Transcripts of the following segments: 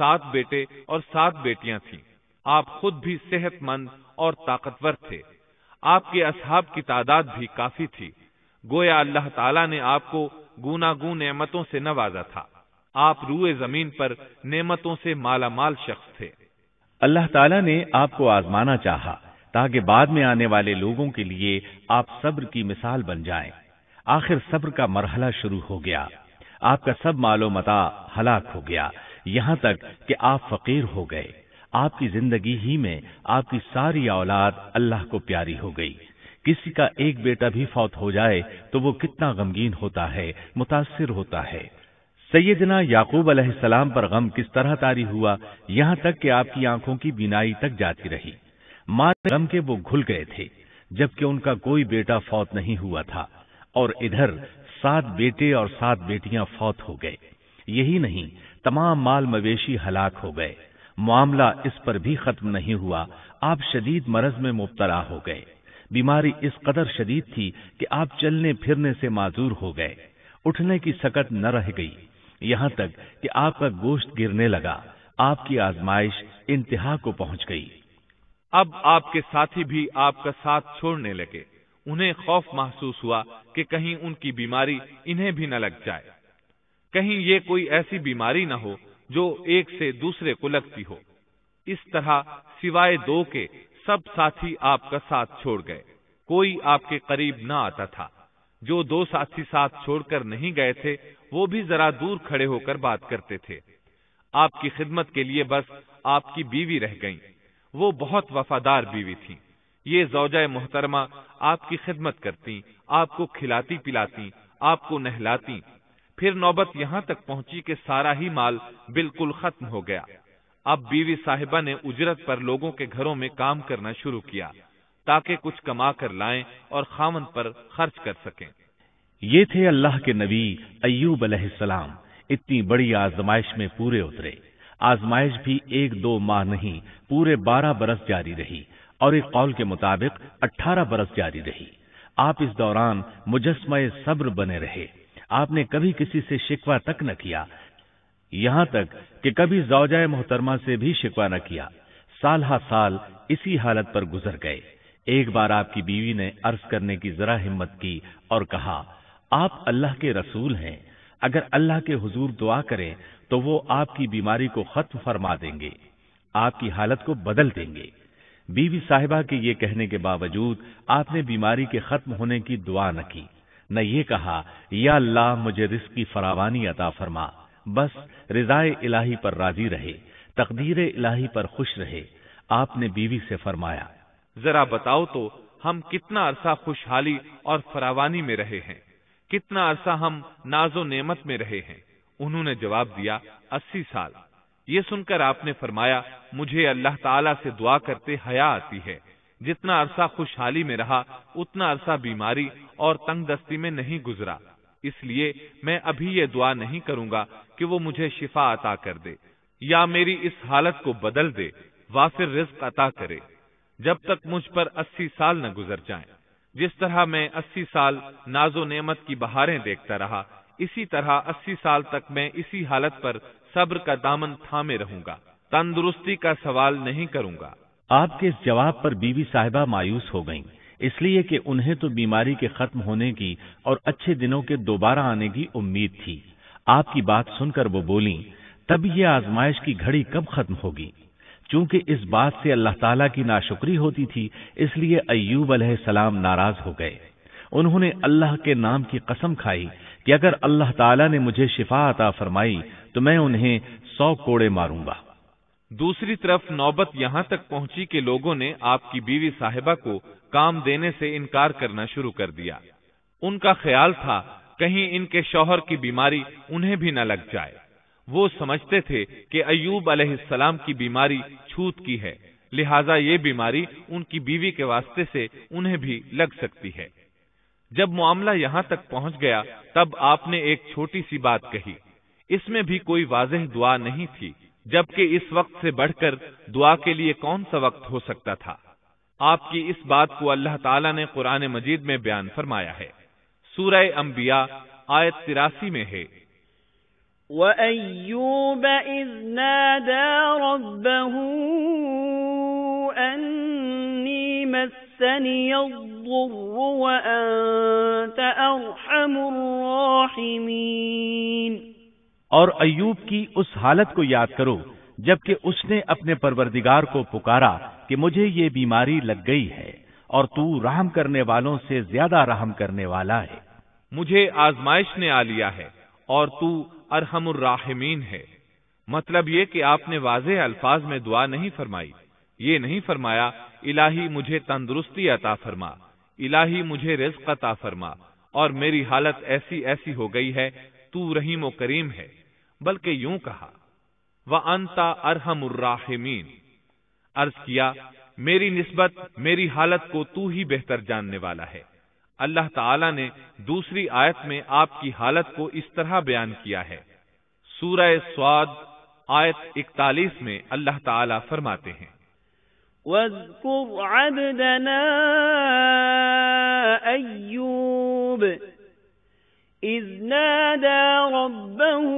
7 بیٹے اور 7 بیٹیاں تھیں۔ آپ خود بھی صحت مند اور طاقتور تھے۔ آپ کے اصحاب کی تعداد بھی کافی تھی۔ گویا اللہ تعالیٰ نے آپ کو گوناگون نعمتوں سے نوازا تھا۔ آپ روئے زمین پر نعمتوں سے مالا مال شخص تھے۔ اللہ تعالیٰ نے آپ کو آزمانا چاہا تاکہ بعد میں آنے والے لوگوں کے لیے آپ صبر کی مثال بن جائیں۔ آخر صبر کا مرحلہ شروع ہو گیا۔ آپ کا سب مال و متاع ہلاک ہو گیا، یہاں تک کہ آپ فقیر ہو گئے۔ آپ کی زندگی ہی میں آپ کی ساری اولاد اللہ کو پیاری ہو گئی۔ کسی کا ایک بیٹا بھی فوت ہو جائے تو وہ کتنا غمگین ہوتا ہے، متاثر ہوتا ہے۔ سیدنا یعقوب علیہ السلام پر غم کس طرح طاری ہوا، یہاں تک کہ آپ کی آنکھوں کی بینائی تک جاتی رہی۔ مارے غم کے وہ گھل گئے تھے، جبکہ ان کا کوئی بیٹا فوت نہیں ہوا تھا، اور ادھر 7 بیٹے اور 7 بیٹیاں فوت ہو گئے۔ یہی نہیں، تمام مال مویشی ہلاک ہو گئے۔ معاملہ اس پر بھی ختم نہیں ہوا، آپ شدید مرض میں مبتلا ہو گئے۔ بیماری اس قدر شدید تھی کہ آپ چلنے پھرنے سے معذور ہو گئے، اٹھنے کی سکت نہ رہ گئی، یہاں تک کہ آپ کا گوشت گرنے لگا۔ آپ کی آزمائش انتہا کو پہنچ گئی۔ اب آپ کے ساتھی بھی آپ کا ساتھ چھوڑنے لگے۔ انہیں خوف محسوس ہوا کہ کہیں ان کی بیماری انہیں بھی نہ لگ جائے، کہیں یہ کوئی ایسی بیماری نہ ہو جو ایک سے دوسرے کو لگتی ہو۔ اس طرح سوائے 2 کے سب ساتھی آپ کا ساتھ چھوڑ گئے، کوئی آپ کے قریب نہ آتا تھا۔ جو 2 ساتھی ساتھ چھوڑ کر نہیں گئے تھے وہ بھی ذرا دور کھڑے ہو کر بات کرتے تھے۔ آپ کی خدمت کے لیے بس آپ کی بیوی رہ گئیں۔ وہ بہت وفادار بیوی تھی۔ یہ زوجہ محترمہ آپ کی خدمت کرتی، آپ کو کھلاتی پلاتی، آپ کو نہلاتی۔ پھر نوبت یہاں تک پہنچی کہ سارا ہی مال بالکل ختم ہو گیا۔ اب بیوی صاحبہ نے اجرت پر لوگوں کے گھروں میں کام کرنا شروع کیا تاکہ کچھ کما کر لائیں اور خاوند پر خرچ کر سکیں۔ یہ تھے اللہ کے نبی ایوب علیہ السلام۔ اتنی بڑی آزمائش میں پورے اترے۔ آزمائش بھی 1-2 ماہ نہیں، پورے 12 برس جاری رہی، اور ایک قول کے مطابق 18 برس جاری رہی۔ آپ اس دوران مجسمہ صبر بنے رہے۔ آپ نے کبھی کسی سے شکوہ تک نہ کیا، یہاں تک کہ کبھی زوجہ محترمہ سے بھی شکوہ نہ کیا۔ سال ہا سال اسی حالت پر گزر گئے۔ ایک بار آپ کی بیوی نے عرض کرنے کی ذرا ہمت کی اور کہا، آپ اللہ کے رسول ہیں، اگر اللہ کے حضور دعا کریں تو وہ آپ کی بیماری کو ختم فرما دیں گے، آپ کی حالت کو بدل دیں گے۔ بیوی صاحبہ کے یہ کہنے کے باوجود آپ نے بیماری کے ختم ہونے کی دعا نہ کی، نہ یہ کہا یا اللہ مجھے رزق کی فراوانی عطا فرما، بس رضائے الہی پر راضی رہے، تقدیر الہی پر خوش رہے۔ آپ نے بیوی سے فرمایا، ذرا بتاؤ تو ہم کتنا عرصہ خوشحالی اور فراوانی میں رہے ہیں، کتنا عرصہ ہم ناز و نعمت میں رہے ہیں؟ انہوں نے جواب دیا، 80 سال۔ یہ سن کر آپ نے فرمایا، مجھے اللہ تعالیٰ سے دعا کرتے حیا آتی ہے، جتنا عرصہ خوشحالی میں رہا اتنا عرصہ بیماری اور تنگ دستی میں نہیں گزرا، اس لیے میں ابھی یہ دعا نہیں کروں گا کہ وہ مجھے شفا عطا کر دے یا میری اس حالت کو بدل دے، وافر رزق عطا کرے، جب تک مجھ پر 80 سال نہ گزر جائیں۔ جس طرح میں 80 سال ناز و نعمت کی بہاریں دیکھتا رہا، اسی طرح 80 سال تک میں اسی حالت پر صبر کا دامن تھامے رہوں گا، تندرستی کا سوال نہیں کروں گا۔ آپ کے اس جواب پر بیوی صاحبہ مایوس ہو گئیں، اس لیے کہ انہیں تو بیماری کے ختم ہونے کی اور اچھے دنوں کے دوبارہ آنے کی امید تھی۔ آپ کی بات سن کر وہ بولیں، تب یہ آزمائش کی گھڑی کب ختم ہوگی؟ چونکہ اس بات سے اللہ تعالیٰ کی ناشکری ہوتی تھی، اس لیے ایوب علیہ السلام ناراض ہو گئے۔ انہوں نے اللہ کے نام کی قسم کھائی کہ اگر اللہ تعالیٰ نے مجھے شفا عطا فرمائی تو میں انہیں 100 کوڑے ماروں گا۔ دوسری طرف نوبت یہاں تک پہنچی کہ لوگوں نے آپ کی بیوی صاحبہ کو کام دینے سے انکار کرنا شروع کر دیا۔ ان کا خیال تھا کہیں ان کے شوہر کی بیماری انہیں بھی نہ لگ جائے۔ وہ سمجھتے تھے کہ ایوب علیہ السلام کی بیماری چھوت کی ہے، لہذا یہ بیماری ان کی بیوی کے واسطے سے انہیں بھی لگ سکتی ہے۔ جب معاملہ یہاں تک پہنچ گیا تب آپ نے ایک چھوٹی سی بات کہی، اس میں بھی کوئی واضح دعا نہیں تھی، جبکہ اس وقت سے بڑھ کر دعا کے لیے کون سا وقت ہو سکتا تھا؟ آپ کی اس بات کو اللہ تعالیٰ نے قرآن مجید میں بیان فرمایا ہے۔ سورہ انبیاء آیت 83 میں ہے، وَأَيُّوبَ إِذْ نَادَى رَبَّهُ أَنِّي مَسَّنِيَ الضُّرُّ وَأَنْتَ أَرْحَمُ الرَّاحِمِينَ۔ اور ایوب کی اس حالت کو یاد کرو جبکہ اس نے اپنے پروردگار کو پکارا کہ مجھے یہ بیماری لگ گئی ہے اور تو رحم کرنے والوں سے زیادہ رحم کرنے والا ہے۔ مجھے آزمائش نے آ لیا ہے اور تو ارحم الراحمین ہے۔ مطلب یہ کہ آپ نے واضح الفاظ میں دعا نہیں فرمائی، یہ نہیں فرمایا الہی مجھے تندرستی عطا فرما، الہی مجھے رزق عطا فرما اور میری حالت ایسی ایسی ہو گئی ہے، تو رحیم و کریم ہے، بلکہ یوں کہا وَأَنْتَ أَرْحَمُ الرَّاحِمِينَ، عرض کیا میری نسبت میری حالت کو تو ہی بہتر جاننے والا ہے۔ اللہ تعالیٰ نے دوسری آیت میں آپ کی حالت کو اس طرح بیان کیا ہے۔ سورہ صاد آیت 41 میں اللہ تعالیٰ فرماتے ہیں وَاذْكُرْ عَبْدَنَا أَيُّوبَ إِذْ نَادَى رَبَّهُ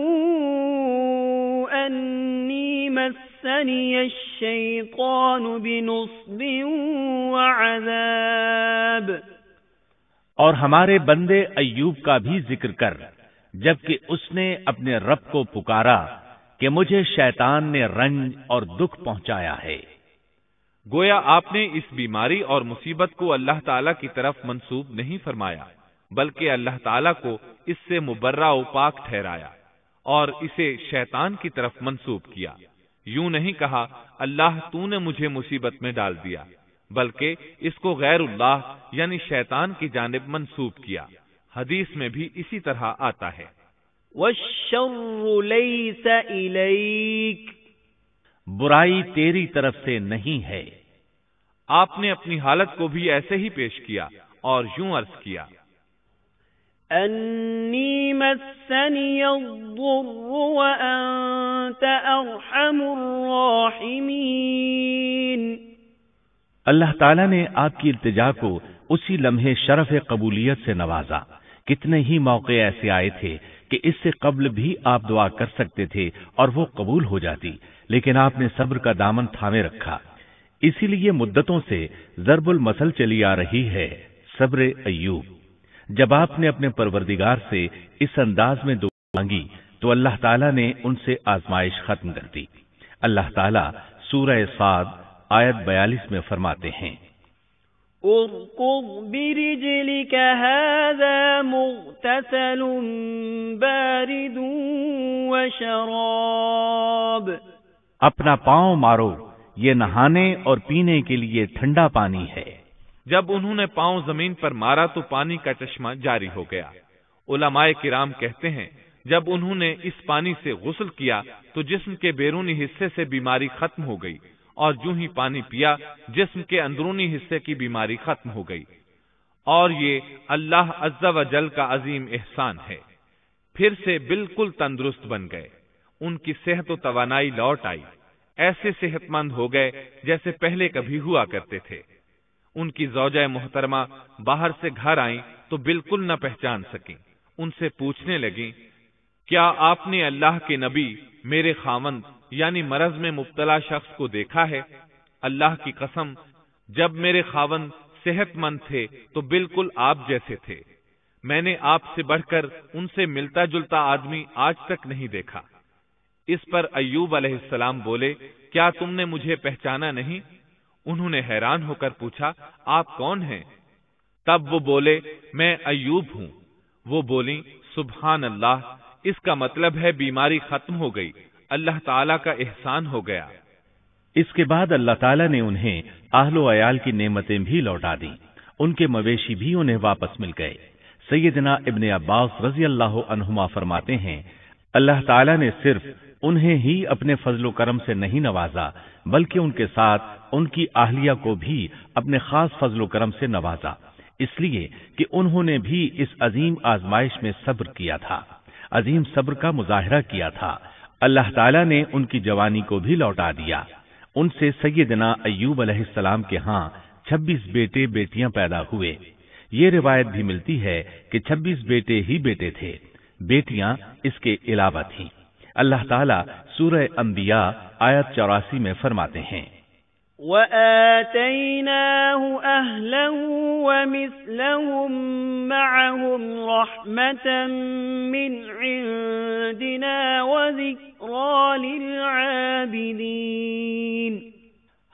أَنِّي مَسَّنِيَ الشَّيْطَانُ بِنُصْبٍ وَعَذَابٍ۔ اور ہمارے بندے ایوب کا بھی ذکر کر جبکہ اس نے اپنے رب کو پکارا کہ مجھے شیطان نے رنج اور دکھ پہنچایا ہے۔ گویا آپ نے اس بیماری اور مصیبت کو اللہ تعالیٰ کی طرف منسوب نہیں فرمایا، بلکہ اللہ تعالیٰ کو اس سے مبرہ و پاک ٹھہرایا اور اسے شیطان کی طرف منسوب کیا۔ یوں نہیں کہا اللہ تو نے مجھے مصیبت میں ڈال دیا، بلکہ اس کو غیر اللہ یعنی شیطان کی جانب منسوب کیا۔ حدیث میں بھی اسی طرح آتا ہے وَالشَّرُّ لَيْسَ إِلَيْكَ، برائی تیری طرف سے نہیں ہے۔ آپ نے اپنی حالت کو بھی ایسے ہی پیش کیا اور یوں عرض کیا أَنِّي مَسَّنِيَ الضُّرُّ وَأَنْتَ أَرْحَمُ الرَّاحِمِينَ۔ اللہ تعالیٰ نے آپ کی التجا کو اسی لمحے شرف قبولیت سے نوازا۔ کتنے ہی موقع ایسے آئے تھے کہ اس سے قبل بھی آپ دعا کر سکتے تھے اور وہ قبول ہو جاتی، لیکن آپ نے صبر کا دامن تھامے رکھا۔ اسی لیے مدتوں سے ضرب المثل چلی آ رہی ہے صبر ایوب۔ جب آپ نے اپنے پروردگار سے اس انداز میں دعا مانگی تو اللہ تعالیٰ نے ان سے آزمائش ختم کر دی۔ اللہ تعالیٰ سورہ صاد آیت 42 میں فرماتے ہیں اركض برجلك هذا مغتسل بارد وشراب، اپنا پاؤں مارو، یہ نہانے اور پینے کے لیے ٹھنڈا پانی ہے۔ جب انہوں نے پاؤں زمین پر مارا تو پانی کا چشمہ جاری ہو گیا۔ علماء کرام کہتے ہیں جب انہوں نے اس پانی سے غسل کیا تو جسم کے بیرونی حصے سے بیماری ختم ہو گئی، اور جو ہی پانی پیا جسم کے اندرونی حصے کی بیماری ختم ہو گئی، اور یہ اللہ عز و جل کا عظیم احسان ہے۔ پھر سے بالکل تندرست بن گئے، ان کی صحت و توانائی لوٹ آئی، ایسے صحت مند ہو گئے جیسے پہلے کبھی ہوا کرتے تھے۔ ان کی زوجہ محترمہ باہر سے گھر آئیں تو بالکل نہ پہچان سکیں۔ ان سے پوچھنے لگیں کیا آپ نے اللہ کے نبی میرے خاوند یعنی مرض میں مبتلا شخص کو دیکھا ہے؟ اللہ کی قسم جب میرے خاوند صحت مند تھے تو بالکل آپ جیسے تھے، میں نے آپ سے بڑھ کر ان سے ملتا جلتا آدمی آج تک نہیں دیکھا۔ اس پر ایوب علیہ السلام بولے کیا تم نے مجھے پہچانا نہیں؟ انہوں نے حیران ہو کر پوچھا آپ کون ہیں؟ تب وہ بولے میں ایوب ہوں۔ وہ بولیں سبحان اللہ، اس کا مطلب ہے بیماری ختم ہو گئی، اللہ تعالیٰ کا احسان ہو گیا۔ اس کے بعد اللہ تعالیٰ نے انہیں اہل و عیال کی نعمتیں بھی لوٹا دیں، ان کے مویشی بھی انہیں واپس مل گئے۔ سیدنا ابن عباس رضی اللہ عنہما فرماتے ہیں اللہ تعالیٰ نے صرف انہیں ہی اپنے فضل و کرم سے نہیں نوازا بلکہ ان کے ساتھ ان کی اہلیہ کو بھی اپنے خاص فضل و کرم سے نوازا، اس لیے کہ انہوں نے بھی اس عظیم آزمائش میں صبر کیا تھا، عظیم صبر کا مظاہرہ کیا تھا۔ اللہ تعالیٰ نے ان کی جوانی کو بھی لوٹا دیا۔ ان سے سیدنا ایوب علیہ السلام کے ہاں 26 بیٹے بیٹیاں پیدا ہوئے۔ یہ روایت بھی ملتی ہے کہ 26 بیٹے ہی بیٹے تھے، بیٹیاں اس کے علاوہ تھیں۔ اللہ تعالیٰ سورہ انبیاء آیت 84 میں فرماتے ہیں، وَآتَيْنَاهُ أَهْلَهُ وَمِثْلَهُمْ مَعَهُمْ رَحْمَةً مِّنْ عِندِنَا وَذِكْرَى لِلْعَابِدِينَ۔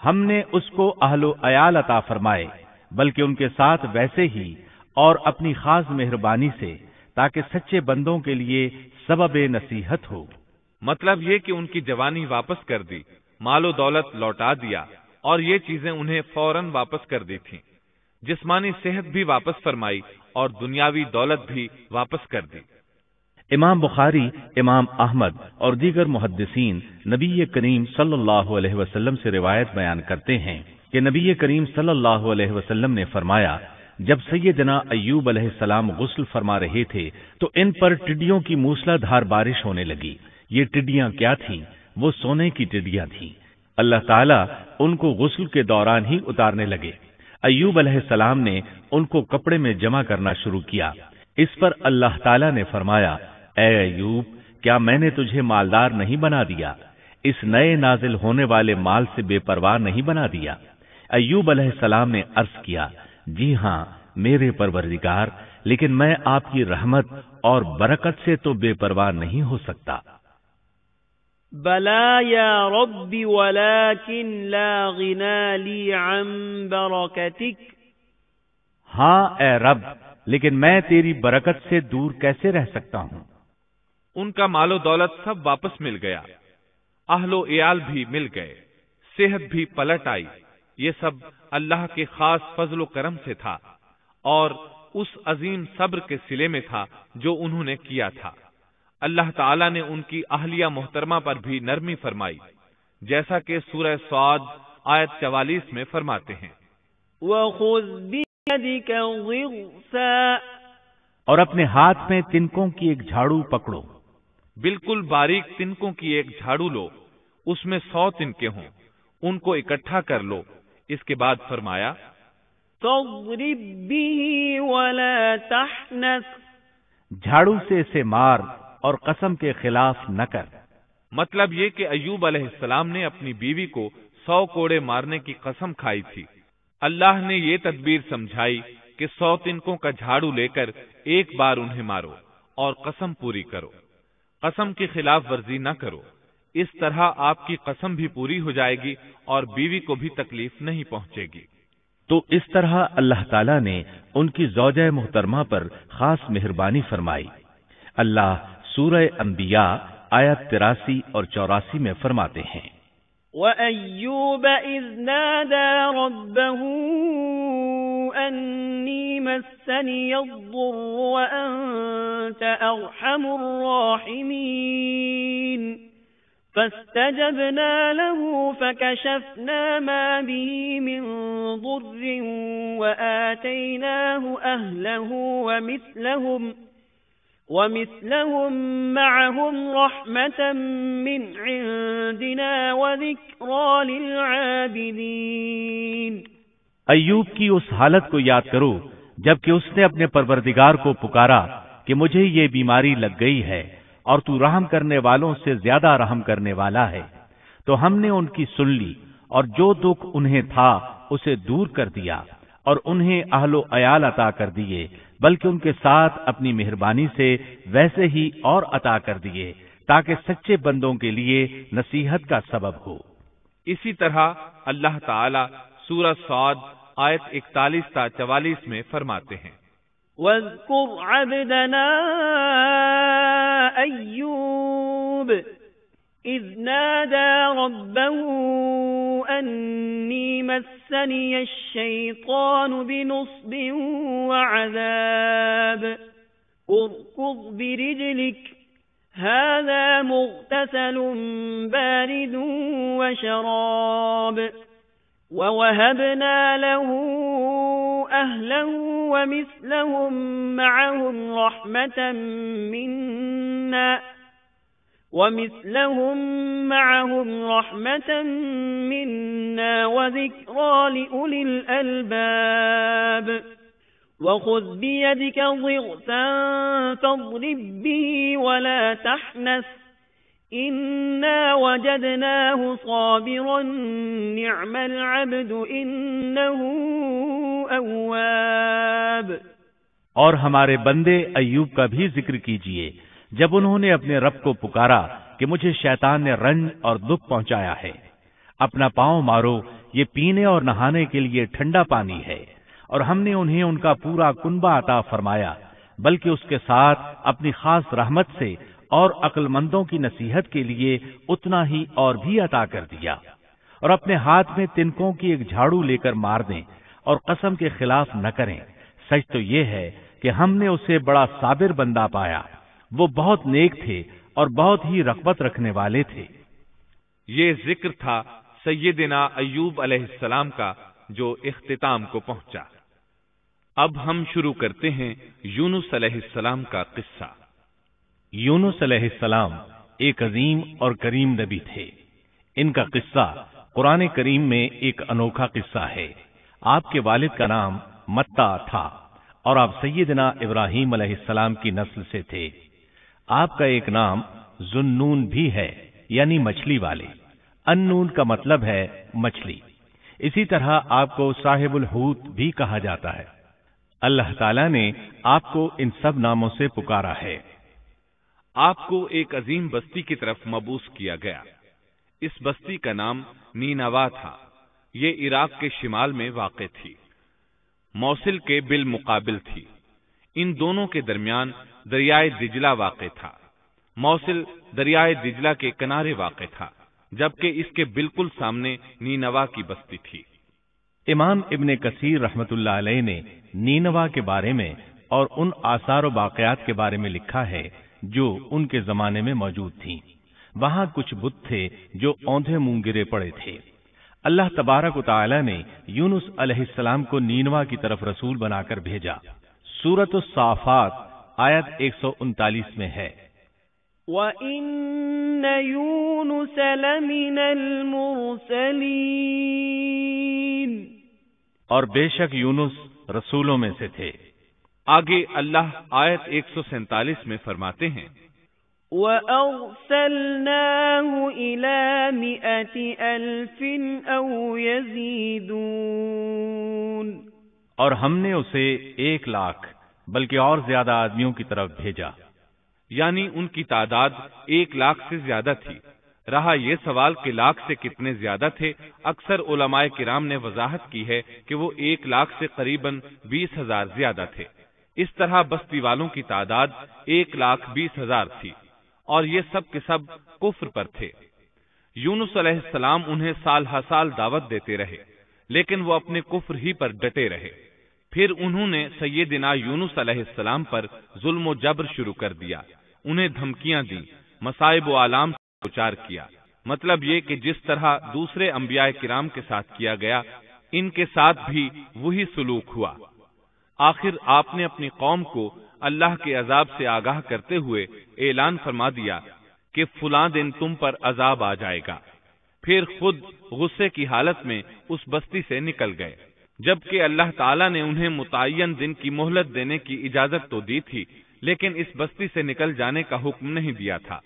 ہم نے اس کو اہل و عیال عطا فرمائے، بلکہ ان کے ساتھ ویسے ہی اور اپنی خاص مہربانی سے، تاکہ سچے بندوں کے لیے سبب نصیحت ہو۔ مطلب یہ کہ ان کی جوانی واپس کر دی، مال و دولت لوٹا دیا، اور یہ چیزیں انہیں فوراً واپس کر دی تھیں۔ جسمانی صحت بھی واپس فرمائی اور دنیاوی دولت بھی واپس کر دی۔ امام بخاری، امام احمد اور دیگر محدثین نبی کریم صلی اللہ علیہ وسلم سے روایت بیان کرتے ہیں کہ نبی کریم صلی اللہ علیہ وسلم نے فرمایا، جب سیدنا ایوب علیہ السلام غسل فرما رہے تھے تو ان پر ٹڈیوں کی موسلا دھار بارش ہونے لگی۔ یہ ٹڈیاں کیا تھیں؟ وہ سونے کی ٹڈیاں تھیں۔ اللہ تعالیٰ ان کو غسل کے دوران ہی اتارنے لگے۔ ایوب علیہ السلام نے ان کو کپڑے میں جمع کرنا شروع کیا۔ اس پر اللہ تعالیٰ نے فرمایا، اے ایوب، کیا میں نے تجھے مالدار نہیں بنا دیا؟ اس نئے نازل ہونے والے مال سے بے پرواہ نہیں بنا دیا؟ ایوب علیہ السلام نے عرض کیا، جی ہاں میرے پروردگار، لیکن میں آپ کی رحمت اور برکت سے تو بے پرواہ نہیں ہو سکتا۔ بلا یا رب ولكن لا غنى لي عن برکتک۔ ہاں اے رب، لیکن میں تیری برکت سے دور کیسے رہ سکتا ہوں؟ ان کا مال و دولت سب واپس مل گیا، اہل و عیال بھی مل گئے، صحت بھی پلٹ آئی۔ یہ سب اللہ کے خاص فضل و کرم سے تھا اور اس عظیم صبر کے صلے میں تھا جو انہوں نے کیا تھا۔ اللہ تعالیٰ نے ان کی اہلیہ محترمہ پر بھی نرمی فرمائی، جیسا کہ سورہ صاد آیت 44 میں فرماتے ہیں، وَخُذْ بِيَدِكَ ضِغْثًا، اور اپنے ہاتھ میں تنکوں کی ایک جھاڑو پکڑو۔ بالکل باریک تنکوں کی ایک جھاڑو لو، اس میں 100 تنکے ہوں، ان کو اکٹھا کر لو۔ اس کے بعد فرمایا، فَاضْرِبْ بِهِ وَلَا تَحْنَثْ، جھاڑو سے اسے مار اور قسم کے خلاف نہ کر۔ مطلب یہ کہ ایوب علیہ السلام نے اپنی بیوی کو 100 کوڑے مارنے کی قسم کھائی تھی۔ اللہ نے یہ تدبیر سمجھائی کہ 100 تنکوں کا جھاڑو لے کر ایک بار انہیں مارو اور قسم پوری کرو، قسم کی خلاف ورزی نہ کرو۔ اس طرح آپ کی قسم بھی پوری ہو جائے گی اور بیوی کو بھی تکلیف نہیں پہنچے گی۔ تو اس طرح اللہ تعالیٰ نے ان کی زوجہ محترمہ پر خاص مہربانی فرمائی۔ اللہ سورہ انبیاء آیت 83 اور 84 میں فرماتے ہیں، وَأَيُّوبَ إِذْ نَادَى رَبَّهُ أَنِّي مَسَّنِيَ الضُّرُّ وَأَنْتَ أَرْحَمُ الرَّاحِمِينَ فَاسْتَجَبْنَا لَهُ فَكَشَفْنَا مَا بِهِ مِنْ ضُرٍّ وَآتَيْنَاهُ أَهْلَهُ وَمِثْلَهُمْ مَعَهُمْ رَحْمَةً مِّنْ عِنْدِنَا وَذِكْرَى لِلْعَابِدِينَ۔ ایوب کی اس حالت کو یاد کرو جبکہ اس نے اپنے پروردگار کو پکارا کہ مجھے یہ بیماری لگ گئی ہے اور تو رحم کرنے والوں سے زیادہ رحم کرنے والا ہے۔ تو ہم نے ان کی سن لی اور جو دکھ انہیں تھا اسے دور کر دیا اور انہیں اہل و عیال عطا کر دیے، بلکہ ان کے ساتھ اپنی مہربانی سے ویسے ہی اور عطا کر دیے تاکہ سچے بندوں کے لیے نصیحت کا سبب ہو۔ اسی طرح اللہ تعالی سورہ صاد آیت 41 تا 44 میں فرماتے ہیں، وَاذْكُرْ عَبْدَنَا أَيُّوبَ إِذْ نَادَى رَبَّهُ أَنِّي مَسَّنِيَ الشَّيْطَانُ بِنُصْبٍ وَعَذَابٍ ارْكُضْ بِرِجْلِكَ هَذَا مُغْتَسَلٌ بَارِدٌ وَشَرَابٌ وَوَهَبْنَا لَهُ أَهْلَهُ وَمِثْلَهُمْ مَعَهُمْ رَحْمَةً مِنَّا وَذِكْرَى لِأُولِي الْأَلْبَابِ وَخُذْ بِيَدِكَ ضِغْثًا فَاضْرِبْ بِهِ وَلَا تَحْنَثْ إنا وجدناه صابرا نعم العبد إنه أواب۔ اور ہمارے بندے ایوب کا بھی ذکر کیجئے جب انہوں نے اپنے رب کو پکارا کہ مجھے شیطان نے رنج اور دکھ پہنچایا ہے، اپنا پاؤں مارو، یہ پینے اور نہانے کے لیے ٹھنڈا پانی ہے، اور ہم نے انہیں ان کا پورا کنبہ عطا فرمایا، بلکہ اس کے ساتھ اپنی خاص رحمت سے اور عقل مندوں کی نصیحت کے لیے اتنا ہی اور بھی عطا کر دیا۔ اور اپنے ہاتھ میں تنکوں کی ایک جھاڑو لے کر مار دیں اور قسم کے خلاف نہ کریں، سچ تو یہ ہے کہ ہم نے اسے بڑا صابر بندہ پایا، وہ بہت نیک تھے اور بہت ہی رغبت رکھنے والے تھے۔ یہ ذکر تھا سیدنا ایوب علیہ السلام کا جو اختتام کو پہنچا۔ اب ہم شروع کرتے ہیں یونس علیہ السلام کا قصہ۔ یونس علیہ السلام ایک عظیم اور کریم نبی تھے۔ ان کا قصہ قرآن کریم میں ایک انوکھا قصہ ہے۔ آپ کے والد کا نام متا تھا اور آپ سیدنا ابراہیم علیہ السلام کی نسل سے تھے۔ آپ کا ایک نام ذوالنون بھی ہے، یعنی مچھلی والے۔ النون کا مطلب ہے مچھلی۔ اسی طرح آپ کو صاحب الحوت بھی کہا جاتا ہے۔ اللہ تعالیٰ نے آپ کو ان سب ناموں سے پکارا ہے۔ آپ کو ایک عظیم بستی کی طرف مبعوث کیا گیا۔ اس بستی کا نام نینوا تھا۔ یہ عراق کے شمال میں واقع تھی، موصل کے بالمقابل تھی۔ ان دونوں کے درمیان دریائے دجلہ واقع تھا۔ موصل دریائے دجلہ کے کنارے واقع تھا، جبکہ اس کے بالکل سامنے نینوا کی بستی تھی۔ امام ابن کثیر رحمت اللہ علیہ نے نینوا کے بارے میں اور ان آثار و باقیات کے بارے میں لکھا ہے جو ان کے زمانے میں موجود تھیں۔ وہاں کچھ بت تھے جو اوندھے منہ گرے پڑے تھے۔ اللہ تبارک و تعالی نے یونس علیہ السلام کو نینوا کی طرف رسول بنا کر بھیجا۔ سورۃ الصافات آیت 139 میں ہے، وَإِنَّ يُونُسَ لَمِنَ الْمُرْسَلِينَ، اور بے شک یونس رسولوں میں سے تھے۔ آگے اللہ آیت 147 میں فرماتے ہیں، وَأَرْسَلْنَاهُ إِلَى 100,000 أَوْ يَزِيدُونَ، اور ہم نے اسے 100,000 بلکہ اور زیادہ آدمیوں کی طرف بھیجا۔ یعنی ان کی تعداد 100,000 سے زیادہ تھی۔ رہا یہ سوال کہ لاکھ سے کتنے زیادہ تھے، اکثر علماء کرام نے وضاحت کی ہے کہ وہ 100,000 سے قریباً 20,000 زیادہ تھے۔ اس طرح بستی والوں کی تعداد 1,20,000 تھی، اور یہ سب کے سب کفر پر تھے۔ یونس علیہ السلام انہیں سال ہر سال دعوت دیتے رہے، لیکن وہ اپنے کفر ہی پر ڈٹے رہے۔ پھر انہوں نے سیدنا یونس علیہ السلام پر ظلم و جبر شروع کر دیا، انہیں دھمکیاں دی، مصائب و آلام سے دوچار کیا۔ مطلب یہ کہ جس طرح دوسرے انبیاء کرام کے ساتھ کیا گیا، ان کے ساتھ بھی وہی سلوک ہوا۔ آخر آپ نے اپنی قوم کو اللہ کے عذاب سے آگاہ کرتے ہوئے اعلان فرما دیا کہ فلاں دن تم پر عذاب آ جائے گا۔ پھر خود غصے کی حالت میں اس بستی سے نکل گئے، جبکہ اللہ تعالیٰ نے انہیں متعین دن کی مہلت دینے کی اجازت تو دی تھی، لیکن اس بستی سے نکل جانے کا حکم نہیں دیا تھا۔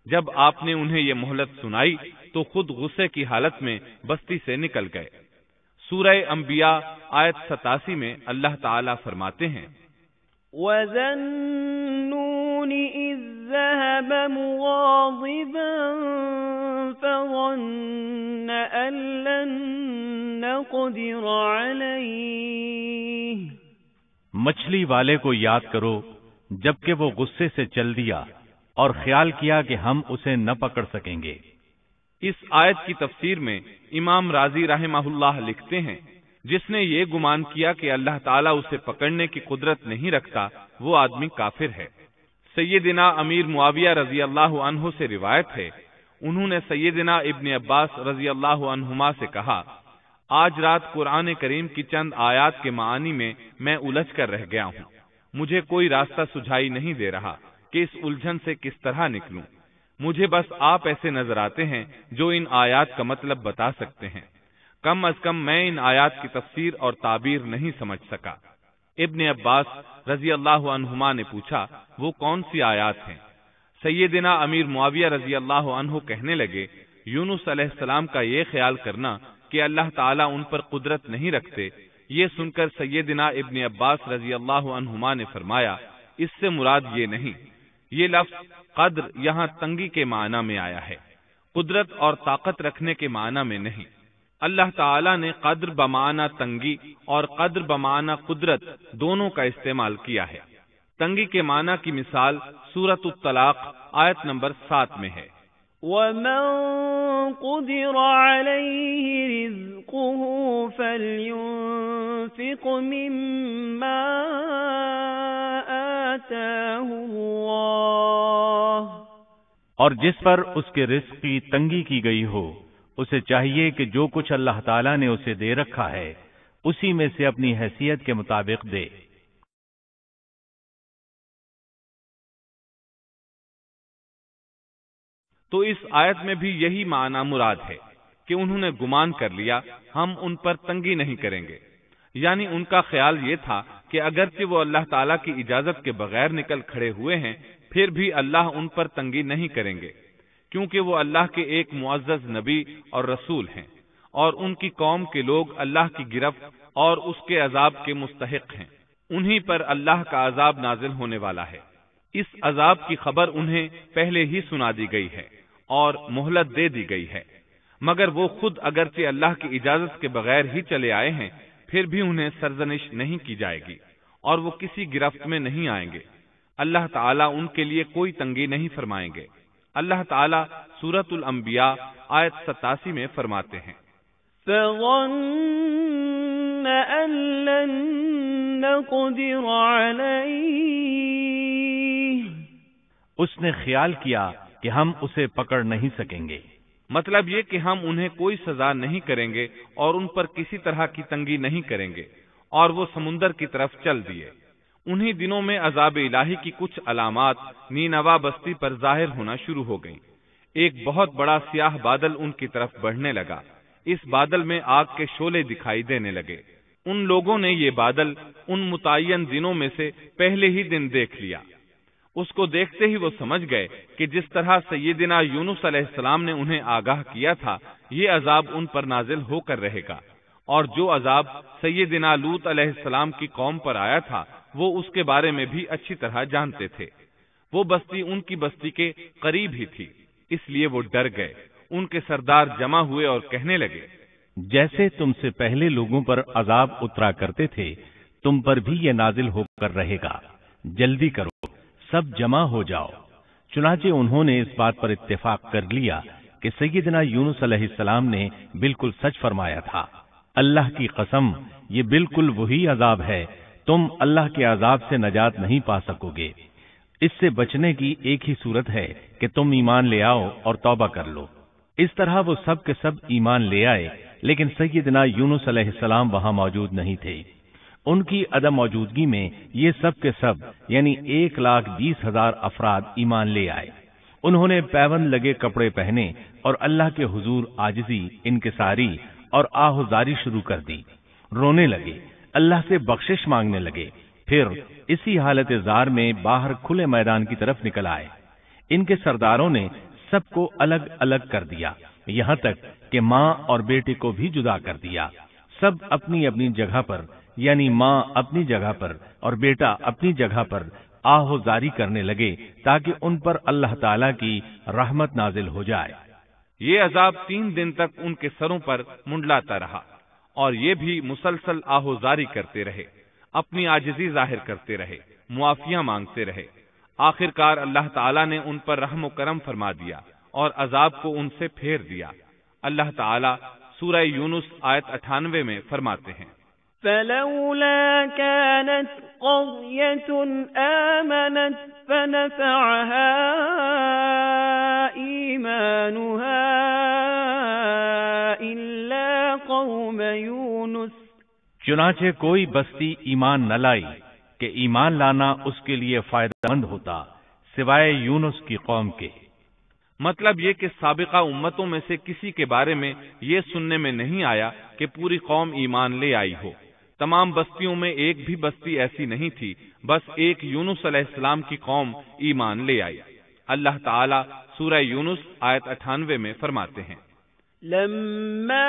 جب آپ نے انہیں یہ مہلت سنائی تو خود غصے کی حالت میں بستی سے نکل گئے۔ سورہ انبیاء آیت 87 میں اللہ تعالیٰ فرماتے ہیں، وَذَنُّونِ إِذ ذَّهَبَ مُغَاضِبًا فَظَنَّ أَن لَّن نَّقْدِرَ عَلَيْهِ، مچھلی والے کو یاد کرو جبکہ وہ غصے سے چل دیا اور خیال کیا کہ ہم اسے نہ پکڑ سکیں گے۔ اس آیت کی تفسیر میں امام رازی رحمہ اللہ لکھتے ہیں، جس نے یہ گمان کیا کہ اللہ تعالیٰ اسے پکڑنے کی قدرت نہیں رکھتا، وہ آدمی کافر ہے۔ سیدنا امیر معاویہ رضی اللہ عنہ سے روایت ہے، انہوں نے سیدنا ابن عباس رضی اللہ عنہما سے کہا، آج رات قرآن کریم کی چند آیات کے معانی میں میں الجھ کر رہ گیا ہوں، مجھے کوئی راستہ سجھائی نہیں دے رہا کہ اس الجھن سے کس طرح نکلوں۔ مجھے بس آپ ایسے نظر آتے ہیں جو ان آیات کا مطلب بتا سکتے ہیں، کم از کم میں ان آیات کی تفسیر اور تعبیر نہیں سمجھ سکا۔ ابن عباس رضی اللہ عنہما نے پوچھا، وہ کون سی آیات ہیں؟ سیدنا امیر معاویہ رضی اللہ عنہ کہنے لگے، یونس علیہ السلام کا یہ خیال کرنا کہ اللہ تعالیٰ ان پر قدرت نہیں رکھتے، یہ سن کر سیدنا ابن عباس رضی اللہ عنہما نے فرمایا، اس سے مراد یہ نہیں، یہ لفظ قدر یہاں تنگی کے معنی میں آیا ہے، قدرت اور طاقت رکھنے کے معنی میں نہیں۔ اللہ تعالیٰ نے قدر بمعنی تنگی اور قدر بمعنی قدرت دونوں کا استعمال کیا ہے۔ تنگی کے معنی کی مثال سورۃ الطلاق آیت نمبر 7 میں ہے، وَمَن قُدِرَ عَلَيْهِ رِزْقُهُ فَلْيُنفِقْ مِمَّا آتَاهُ اللَّهُ، اور جس پر اس کے رزق کی تنگی کی گئی ہو اسے چاہیے کہ جو کچھ اللہ تعالیٰ نے اسے دے رکھا ہے اسی میں سے اپنی حیثیت کے مطابق دے۔ تو اس آیت میں بھی یہی معنی مراد ہے کہ انہوں نے گمان کر لیا ہم ان پر تنگی نہیں کریں گے، یعنی ان کا خیال یہ تھا کہ اگرچہ وہ اللہ تعالیٰ کی اجازت کے بغیر نکل کھڑے ہوئے ہیں پھر بھی اللہ ان پر تنگی نہیں کریں گے، کیونکہ وہ اللہ کے ایک معزز نبی اور رسول ہیں، اور ان کی قوم کے لوگ اللہ کی گرفت اور اس کے عذاب کے مستحق ہیں، انہی پر اللہ کا عذاب نازل ہونے والا ہے۔ اس عذاب کی خبر انہیں پہلے ہی سنا دی گئی ہے اور مہلت دے دی گئی ہے، مگر وہ خود اگرچہ اللہ کی اجازت کے بغیر ہی چلے آئے ہیں پھر بھی انہیں سرزنش نہیں کی جائے گی اور وہ کسی گرفت میں نہیں آئیں گے۔ اللہ تعالیٰ ان کے لیے کوئی تنگی نہیں فرمائیں گے۔ اللہ تعالیٰ سورۃ الانبیاء آیت 87 میں فرماتے ہیں، فَظَنَّ أَن لَّن نَّقْدِرَ عَلَيْهِ، اس نے خیال کیا کہ ہم اسے پکڑ نہیں سکیں گے، مطلب یہ کہ ہم انہیں کوئی سزا نہیں کریں گے اور ان پر کسی طرح کی تنگی نہیں کریں گے، اور وہ سمندر کی طرف چل دیے۔ انہی دنوں میں عذاب الہی کی کچھ علامات نینوا بستی پر ظاہر ہونا شروع ہو گئیں۔ ایک بہت بڑا سیاہ بادل ان کی طرف بڑھنے لگا، اس بادل میں آگ کے شعلے دکھائی دینے لگے۔ ان لوگوں نے یہ بادل ان متعین دنوں میں سے پہلے ہی دن دیکھ لیا۔ اس کو دیکھتے ہی وہ سمجھ گئے کہ جس طرح سیدنا یونس علیہ السلام نے انہیں آگاہ کیا تھا یہ عذاب ان پر نازل ہو کر رہے گا، اور جو عذاب سیدنا لوط علیہ السلام کی قوم پر آیا تھا وہ اس کے بارے میں بھی اچھی طرح جانتے تھے۔ وہ بستی ان کی بستی کے قریب ہی تھی، اس لیے وہ ڈر گئے۔ ان کے سردار جمع ہوئے اور کہنے لگے، جیسے تم سے پہلے لوگوں پر عذاب اترا کرتے تھے تم پر بھی یہ نازل ہو کر رہے گا، جلدی کرو، سب جمع ہو جاؤ۔ چنانچہ انہوں نے اس بات پر اتفاق کر لیا کہ سیدنا یونس علیہ السلام نے بالکل سچ فرمایا تھا۔ اللہ کی قسم یہ بالکل وہی عذاب ہے، تم اللہ کے عذاب سے نجات نہیں پا سکو گے۔ اس سے بچنے کی ایک ہی صورت ہے کہ تم ایمان لے آؤ اور توبہ کر لو۔ اس طرح وہ سب کے سب ایمان لے آئے، لیکن سیدنا یونس علیہ السلام وہاں موجود نہیں تھے۔ ان کی عدم موجودگی میں یہ سب کے سب یعنی 1,20,000 افراد ایمان لے آئے۔ انہوں نے پیوند لگے کپڑے پہنے اور اللہ کے حضور عاجزی، انکساری اور آہوزاری شروع کر دی، رونے لگے، اللہ سے بخشش مانگنے لگے، پھر اسی حالت زار میں باہر کھلے میدان کی طرف نکل آئے۔ ان کے سرداروں نے سب کو الگ الگ کر دیا، یہاں تک کہ ماں اور بیٹے کو بھی جدا کر دیا۔ سب اپنی اپنی جگہ پر یعنی ماں اپنی جگہ پر اور بیٹا اپنی جگہ پر آہوزاری کرنے لگے تاکہ ان پر اللہ تعالیٰ کی رحمت نازل ہو جائے۔ یہ عذاب 3 دن تک ان کے سروں پر منڈلاتا رہا اور یہ بھی مسلسل آہوزاری کرتے رہے، اپنی عاجزی ظاہر کرتے رہے، معافیاں مانگتے رہے۔ آخر کار اللہ تعالیٰ نے ان پر رحم و کرم فرما دیا اور عذاب کو ان سے پھیر دیا۔ اللہ تعالیٰ سورہ یونس آیت 98 میں فرماتے ہیں، فَلَوْلَا كَانَتْ قَرْيَةٌ آمَنَتْ فَنَفَعَهَا إِيمَانُهَا إِلَّا قَوْمَ يُونُسَ، چنانچہ کوئی بستی ایمان نہ لائی کہ ایمان لانا اس کے لیے فائدہ مند ہوتا سوائے یونس کی قوم کے۔ مطلب یہ کہ سابقہ امتوں میں سے کسی کے بارے میں یہ سننے میں نہیں آیا کہ پوری قوم ایمان لے آئی ہو۔ تمام بستیوں میں ایک بھی بستی ایسی نہیں تھی، بس ایک یونس علیہ السلام کی قوم ایمان لے آئی۔ اللہ تعالی سورہ یونس آیت 98 میں فرماتے ہیں، لما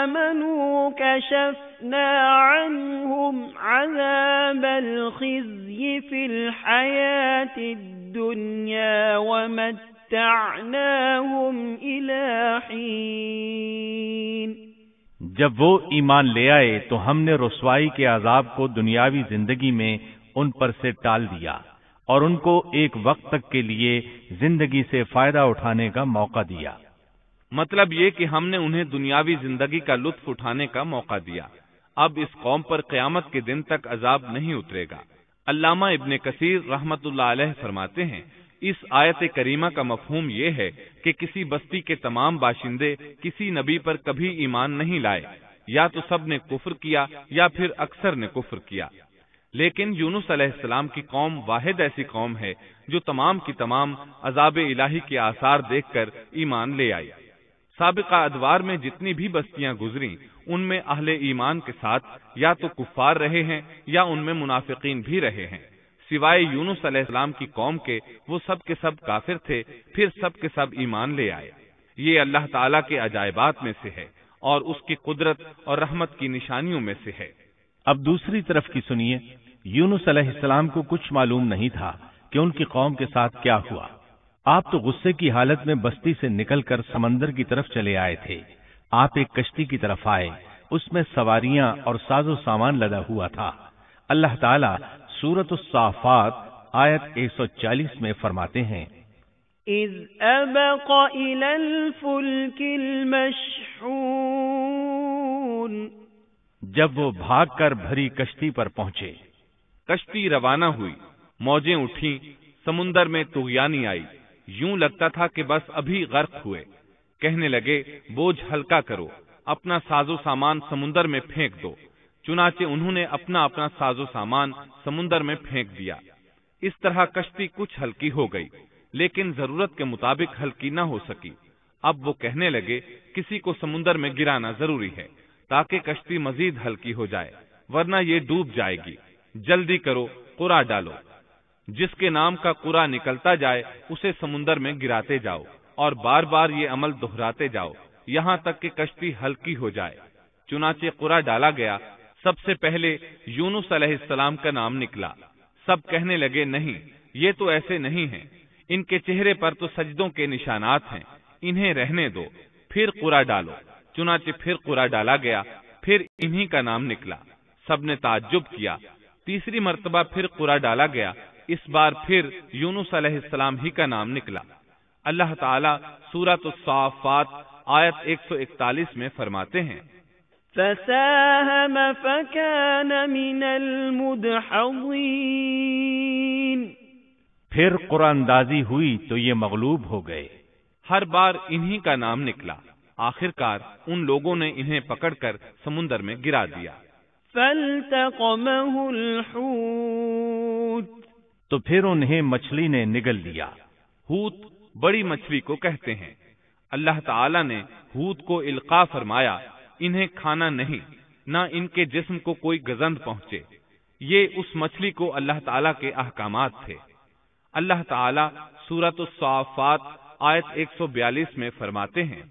آمنوا كشفنا عنهم عذاب الخزي في الحياة الدنيا ومتعناهم إلى حين۔ جب وہ ایمان لے آئے تو ہم نے رسوائی کے عذاب کو دنیاوی زندگی میں ان پر سے ٹال دیا اور ان کو ایک وقت تک کے لیے زندگی سے فائدہ اٹھانے کا موقع دیا۔ مطلب یہ کہ ہم نے انہیں دنیاوی زندگی کا لطف اٹھانے کا موقع دیا۔ اب اس قوم پر قیامت کے دن تک عذاب نہیں اترے گا۔ علامہ ابن کثیر رحمت اللہ علیہ فرماتے ہیں، اس آیت کریمہ کا مفہوم یہ ہے کہ کسی بستی کے تمام باشندے کسی نبی پر کبھی ایمان نہیں لائے، یا تو سب نے کفر کیا یا پھر اکثر نے کفر کیا، لیکن یونس علیہ السلام کی قوم واحد ایسی قوم ہے جو تمام کی تمام عذاب الہی کے آثار دیکھ کر ایمان لے آئی۔ سابقہ ادوار میں جتنی بھی بستیاں گزریں ان میں اہل ایمان کے ساتھ یا تو کفار رہے ہیں یا ان میں منافقین بھی رہے ہیں، سوائے یونس علیہ السلام کی قوم کے وہ سب کے سب کافر تھے، پھر سب کے سب ایمان لے آئے۔ یہ اللہ تعالیٰ کے عجائبات میں سے ہے اور اس کی قدرت اور رحمت کی نشانیوں میں سے ہے۔ اب دوسری طرف کی سنیے، یونس علیہ السلام کو کچھ معلوم نہیں تھا کہ ان کی قوم کے ساتھ کیا ہوا۔ آپ تو غصے کی حالت میں بستی سے نکل کر سمندر کی طرف چلے آئے تھے۔ آپ ایک کشتی کی طرف آئے، اس میں سواریاں اور ساز و سامان لدا ہوا تھا۔ اللہ تعالیٰ سورۃ الصافات آیت 140 میں فرماتے ہیں، اذ ابق الى الفلك المشحون، جب وہ بھاگ کر بھری کشتی پر پہنچے۔ کشتی روانہ ہوئی، موجیں اٹھیں، سمندر میں طغیانی آئی، یوں لگتا تھا کہ بس ابھی غرق ہوئے۔ کہنے لگے، بوجھ ہلکا کرو، اپنا ساز و سامان سمندر میں پھینک دو۔ چنانچہ انہوں نے اپنا ساز و سامان سمندر میں پھینک دیا۔ اس طرح کشتی کچھ ہلکی ہو گئی، لیکن ضرورت کے مطابق ہلکی نہ ہو سکی۔ اب وہ کہنے لگے، کسی کو سمندر میں گرانا ضروری ہے تاکہ کشتی مزید ہلکی ہو جائے، ورنہ یہ ڈوب جائے گی۔ جلدی کرو، قرع ڈالو۔ جس کے نام کا قرع نکلتا جائے اسے سمندر میں گراتے جاؤ اور بار بار یہ عمل دہراتے جاؤ یہاں تک کہ کشتی ہلکی ہو جائے۔ چنانچہ قرع ڈالا گیا۔ سب سے پہلے یونس علیہ السلام کا نام نکلا۔ سب کہنے لگے، نہیں، یہ تو ایسے نہیں ہیں، ان کے چہرے پر تو سجدوں کے نشانات ہیں، انہیں رہنے دو، پھر قرع ڈالو۔ چنانچہ پھر قرع ڈالا گیا، پھر انہی کا نام نکلا۔ سب نے تعجب کیا۔ تیسری مرتبہ پھر قرع ڈالا گیا، اس بار پھر یونس علیہ السلام ہی کا نام نکلا۔ اللہ تعالیٰ سورۃ الصافات آیت 141 میں فرماتے ہیں، فساهم فكان من المدحضين، پھر قرآن اندازی ہوئی تو یہ مغلوب ہو گئے۔ ہر بار انہی کا نام نکلا۔ آخر کار ان لوگوں نے انہیں پکڑ کر سمندر میں گرا دیا۔ فالتقمه الحوت، تو پھر انہیں مچھلی نے نگل لیا۔ حوت بڑی مچھلی کو کہتے ہیں۔ اللہ تعالیٰ نے حوت کو القاء فرمایا، انہیں کھانا نہیں، نہ ان کے جسم کو کوئی گزند پہنچے۔ یہ اس مچھلی کو اللہ تعالیٰ کے احکامات تھے۔ اللہ تعالیٰ سورۃ الصافات آیت 142 میں فرماتے ہیں،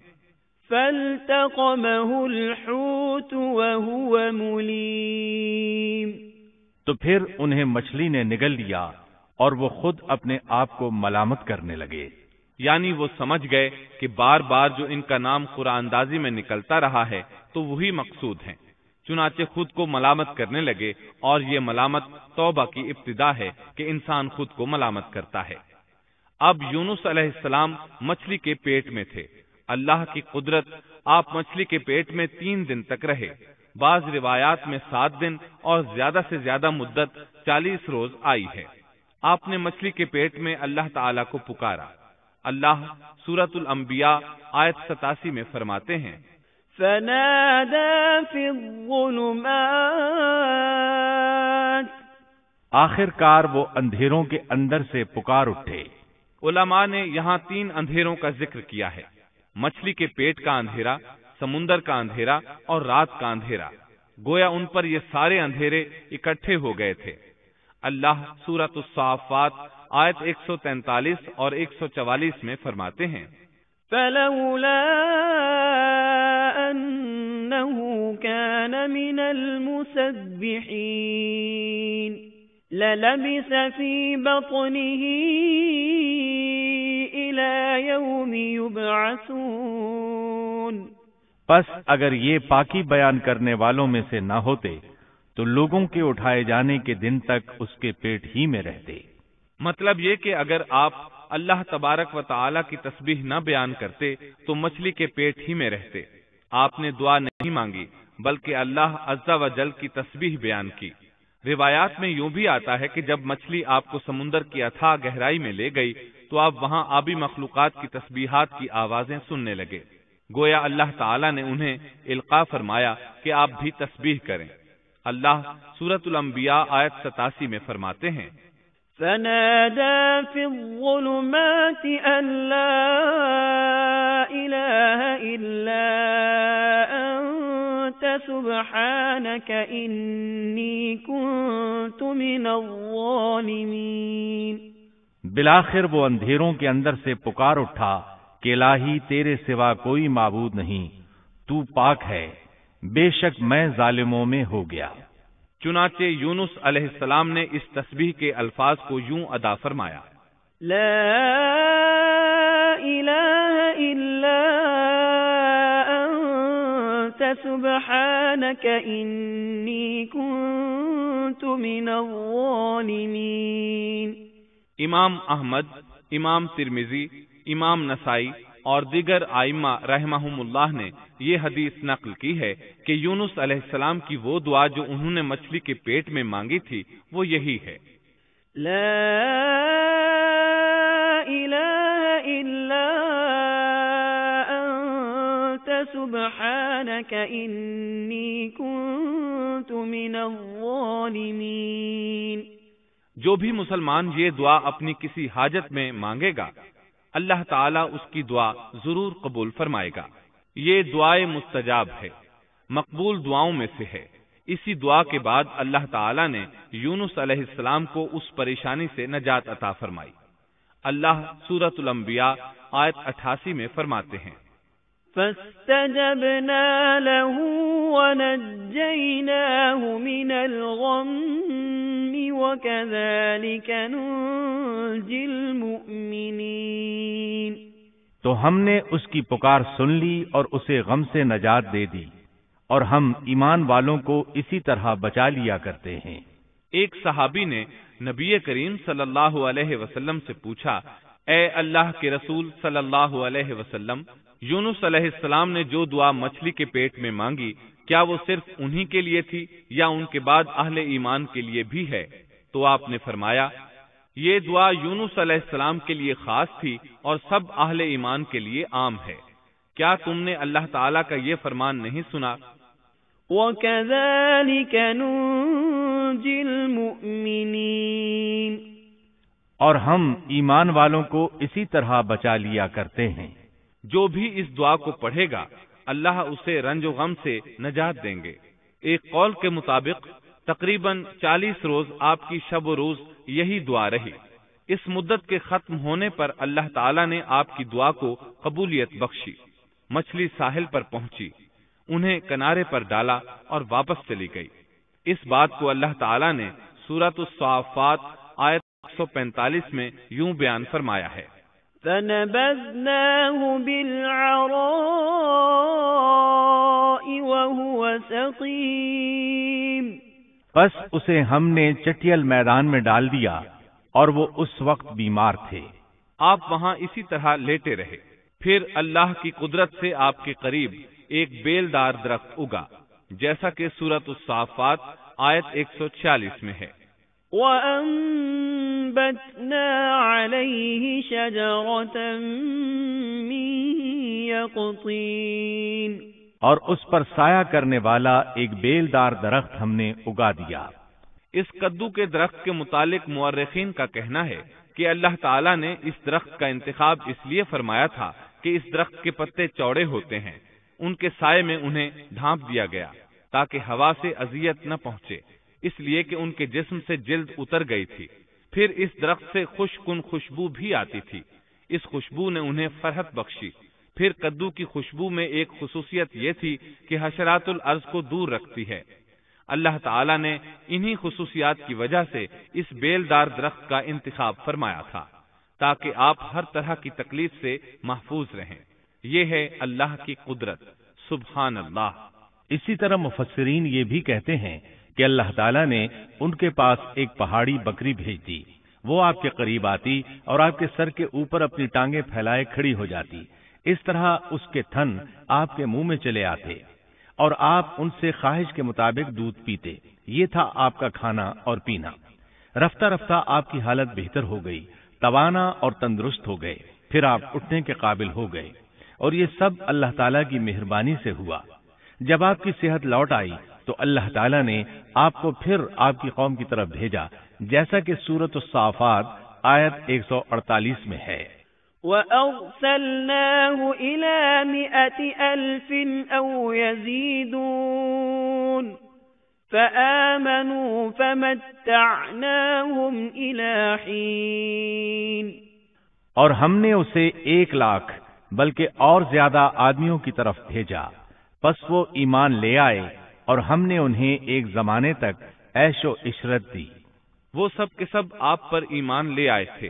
فالتقمه الحوت وهو مليم، تو پھر انہیں مچھلی نے نگل لیا اور وہ خود اپنے آپ کو ملامت کرنے لگے۔ یعنی وہ سمجھ گئے کہ بار بار جو ان کا نام قرآن اندازی میں نکلتا رہا ہے تو وہی مقصود ہیں۔ چنانچہ خود کو ملامت کرنے لگے، اور یہ ملامت توبہ کی ابتدا ہے کہ انسان خود کو ملامت کرتا ہے۔ اب یونس علیہ السلام مچھلی کے پیٹ میں تھے۔ اللہ کی قدرت، آپ مچھلی کے پیٹ میں 3 دن تک رہے۔ بعض روایات میں 7 دن اور زیادہ سے زیادہ مدت 40 روز آئی ہے۔ آپ نے مچھلی کے پیٹ میں اللہ تعالیٰ کو پکارا۔ اللہ سورۃ الانبیاء آیت 87 میں فرماتے ہیں، فنادى في الظلمات، آخر کار وہ اندھیروں کے اندر سے پکار اٹھے۔ علماء نے یہاں 3 اندھیروں کا ذکر کیا ہے، مچھلی کے پیٹ کا اندھیرا، سمندر کا اندھیرا اور رات کا اندھیرا۔ گویا ان پر یہ سارے اندھیرے اکٹھے ہو گئے تھے۔ اللہ سورۃ الصافات آیت 143 اور 144 میں فرماتے ہیں فلولا أنه كان من المسبحين للبث في بطنه إلى يوم يبعثون. پس اگر یہ پاکی بیان کرنے والوں میں سے نہ ہوتے تو لوگوں کے اٹھائے جانے کے دن تک اس کے پیٹ ہی میں رہتے. مطلب یہ کہ اگر آپ اللہ تبارک و تعالی کی تسبیح نہ بیان کرتے تو مچھلی کے پیٹ ہی میں رہتے. آپ نے دعا نہیں مانگی بلکہ اللہ عز و جل کی تسبیح بیان کی. روایات میں یوں بھی آتا ہے کہ جب مچھلی آپ کو سمندر کی اتھاہ گہرائی میں لے گئی تو آپ وہاں آبی مخلوقات کی تسبیحات کی آوازیں سننے لگے. گویا اللہ تعالی نے انہیں القاء فرمایا کہ آپ بھی تسبیح کریں. اللہ سورۃ الانبیاء آیت 87 میں فرماتے ہیں فنادى في الظلمات أن لا إله إلا أنت سبحانك إني كنت من الظالمين. بالآخر وہ اندھیروں کے اندر سے پکار اٹھا کہ الہی تیرے سوا کوئی معبود نہیں، تو پاک ہے، بے شک میں ظالموں میں ہو گیا. چنانچہ یونس علیہ السلام نے اس تسبیح کے الفاظ کو یوں ادا فرمایا لا الہ الا انت سبحانک انی کنت من الظالمین. امام احمد، امام ترمذی، امام نسائی اور دیگر ائمہ رحمہم اللہ نے یہ حدیث نقل کی ہے کہ یونس علیہ السلام کی وہ دعا جو انہوں نے مچھلی کے پیٹ میں مانگی تھی وہ یہی ہے لا الہ الا انت سبحانک انی کنت من الظالمین. جو بھی مسلمان یہ دعا اپنی کسی حاجت میں مانگے گا اللہ تعالیٰ اس کی دعا ضرور قبول فرمائے گا. یہ دعائے مستجاب ہے، مقبول دعاؤں میں سے ہے. اسی دعا کے بعد اللہ تعالیٰ نے یونس علیہ السلام کو اس پریشانی سے نجات عطا فرمائی. اللہ سورۃ الانبیاء آیت 88 میں فرماتے ہیں فاستجبنا له ونجيناه من الغم وكذلك ننجي المؤمنين. تو ہم نے اس کی پکار سن لی اور اسے غم سے نجات دے دی، اور ہم ایمان والوں کو اسی طرح بچا لیا کرتے ہیں. ایک صحابی نے نبی کریم صلی اللہ علیہ وسلم سے پوچھا اے اللہ کے رسول صلی اللہ علیہ وسلم، یونس علیہ السلام نے جو دعا مچھلی کے پیٹ میں مانگی کیا وہ صرف انہی کے لیے تھی یا ان کے بعد اہل ایمان کے لیے بھی ہے؟ تو آپ نے فرمایا یہ دعا یونس علیہ السلام کے لیے خاص تھی اور سب اہل ایمان کے لیے عام ہے. کیا تم نے اللہ تعالیٰ کا یہ فرمان نہیں سنا وَكَذَلِكَ نُنْجِي الْمُؤْمِنِينَ. اور ہم ایمان والوں کو اسی طرح بچا لیا کرتے ہیں. جو بھی اس دعا کو پڑھے گا اللہ اسے رنج و غم سے نجات دیں گے. ایک قول کے مطابق تقریباً 40 روز آپ کی شب و روز یہی دعا رہی. اس مدت کے ختم ہونے پر اللہ تعالیٰ نے آپ کی دعا کو قبولیت بخشی. مچھلی ساحل پر پہنچی، انہیں کنارے پر ڈالا اور واپس چلی گئی. اس بات کو اللہ تعالیٰ نے سورۃ الصافات آیت 145 میں یوں بیان فرمایا ہے فَنَبَذْنَاهُ بِالْعَرَاءِ وَهُوَ سَقِيمٌ. پس اسے ہم نے چٹیل میدان میں ڈال دیا اور وہ اس وقت بیمار تھے. آپ وہاں اسی طرح لیٹے رہے. پھر اللہ کی قدرت سے آپ کے قریب ایک بیلدار درخت اگا جیسا کہ سورۃ الصافات آیت 146 میں ہے. وَأَنبَتْنَا عَلَيْهِ شَجَرَةً مِّن يَقْطِينٍ. اور اس پر سایہ کرنے والا ایک بیلدار درخت ہم نے اگا دیا. اس کدو کے درخت کے متعلق مورخین کا کہنا ہے کہ اللہ تعالیٰ نے اس درخت کا انتخاب اس لیے فرمایا تھا کہ اس درخت کے پتے چوڑے ہوتے ہیں، ان کے سائے میں انہیں ڈھانپ دیا گیا تاکہ ہوا سے اذیت نہ پہنچے، اس لیے کہ ان کے جسم سے جلد اتر گئی تھی. پھر اس درخت سے خوش کن خوشبو بھی آتی تھی، اس خوشبو نے انہیں فرحت بخشی۔ پھر کدو کی خوشبو میں ایک خصوصیت یہ تھی کہ حشرات الارض کو دور رکھتی ہے۔ اللہ تعالی نے انہی خصوصیات کی وجہ سے اس بیلدار درخت کا انتخاب فرمایا تھا تاکہ آپ ہر طرح کی تکلیف سے محفوظ رہیں۔ یہ ہے اللہ کی قدرت، سبحان اللہ۔ اسی طرح مفسرین یہ بھی کہتے ہیں کہ اللہ تعالیٰ نے ان کے پاس ایک پہاڑی بکری بھیج دی، وہ آپ کے قریب آتی اور آپ کے سر کے اوپر اپنی ٹانگیں پھیلائے کھڑی ہو جاتی، اس طرح اس کے تھن آپ کے منہ میں چلے آتے اور آپ ان سے خواہش کے مطابق دودھ پیتے۔ یہ تھا آپ کا کھانا اور پینا۔ رفتہ رفتہ آپ کی حالت بہتر ہو گئی، توانا اور تندرست ہو گئے، پھر آپ اٹھنے کے قابل ہو گئے، اور یہ سب اللہ تعالیٰ کی مہربانی سے ہوا۔ جب آپ کی صحت لوٹ آئی تو اللہ تعالیٰ نے آپ کو پھر آپ کی قوم کی طرف بھیجا، جیسا کہ سورۃ الصافات آیت 148 میں ہے۔ وَأَرْسَلْنَاهُ إِلَى 100,000 أَوْ يَزِيدُونَ فَآمَنُوا فَمَتَّعْنَاهُمْ إِلَى حِينٍ۔ اور ہم نے اسے 1,00,000 بلکہ اور زیادہ آدمیوں کی طرف بھیجا، پس وہ ایمان لے آئے اور ہم نے انہیں ایک زمانے تک عیش و عشرت دی۔ وہ سب کے سب آپ پر ایمان لے آئے تھے۔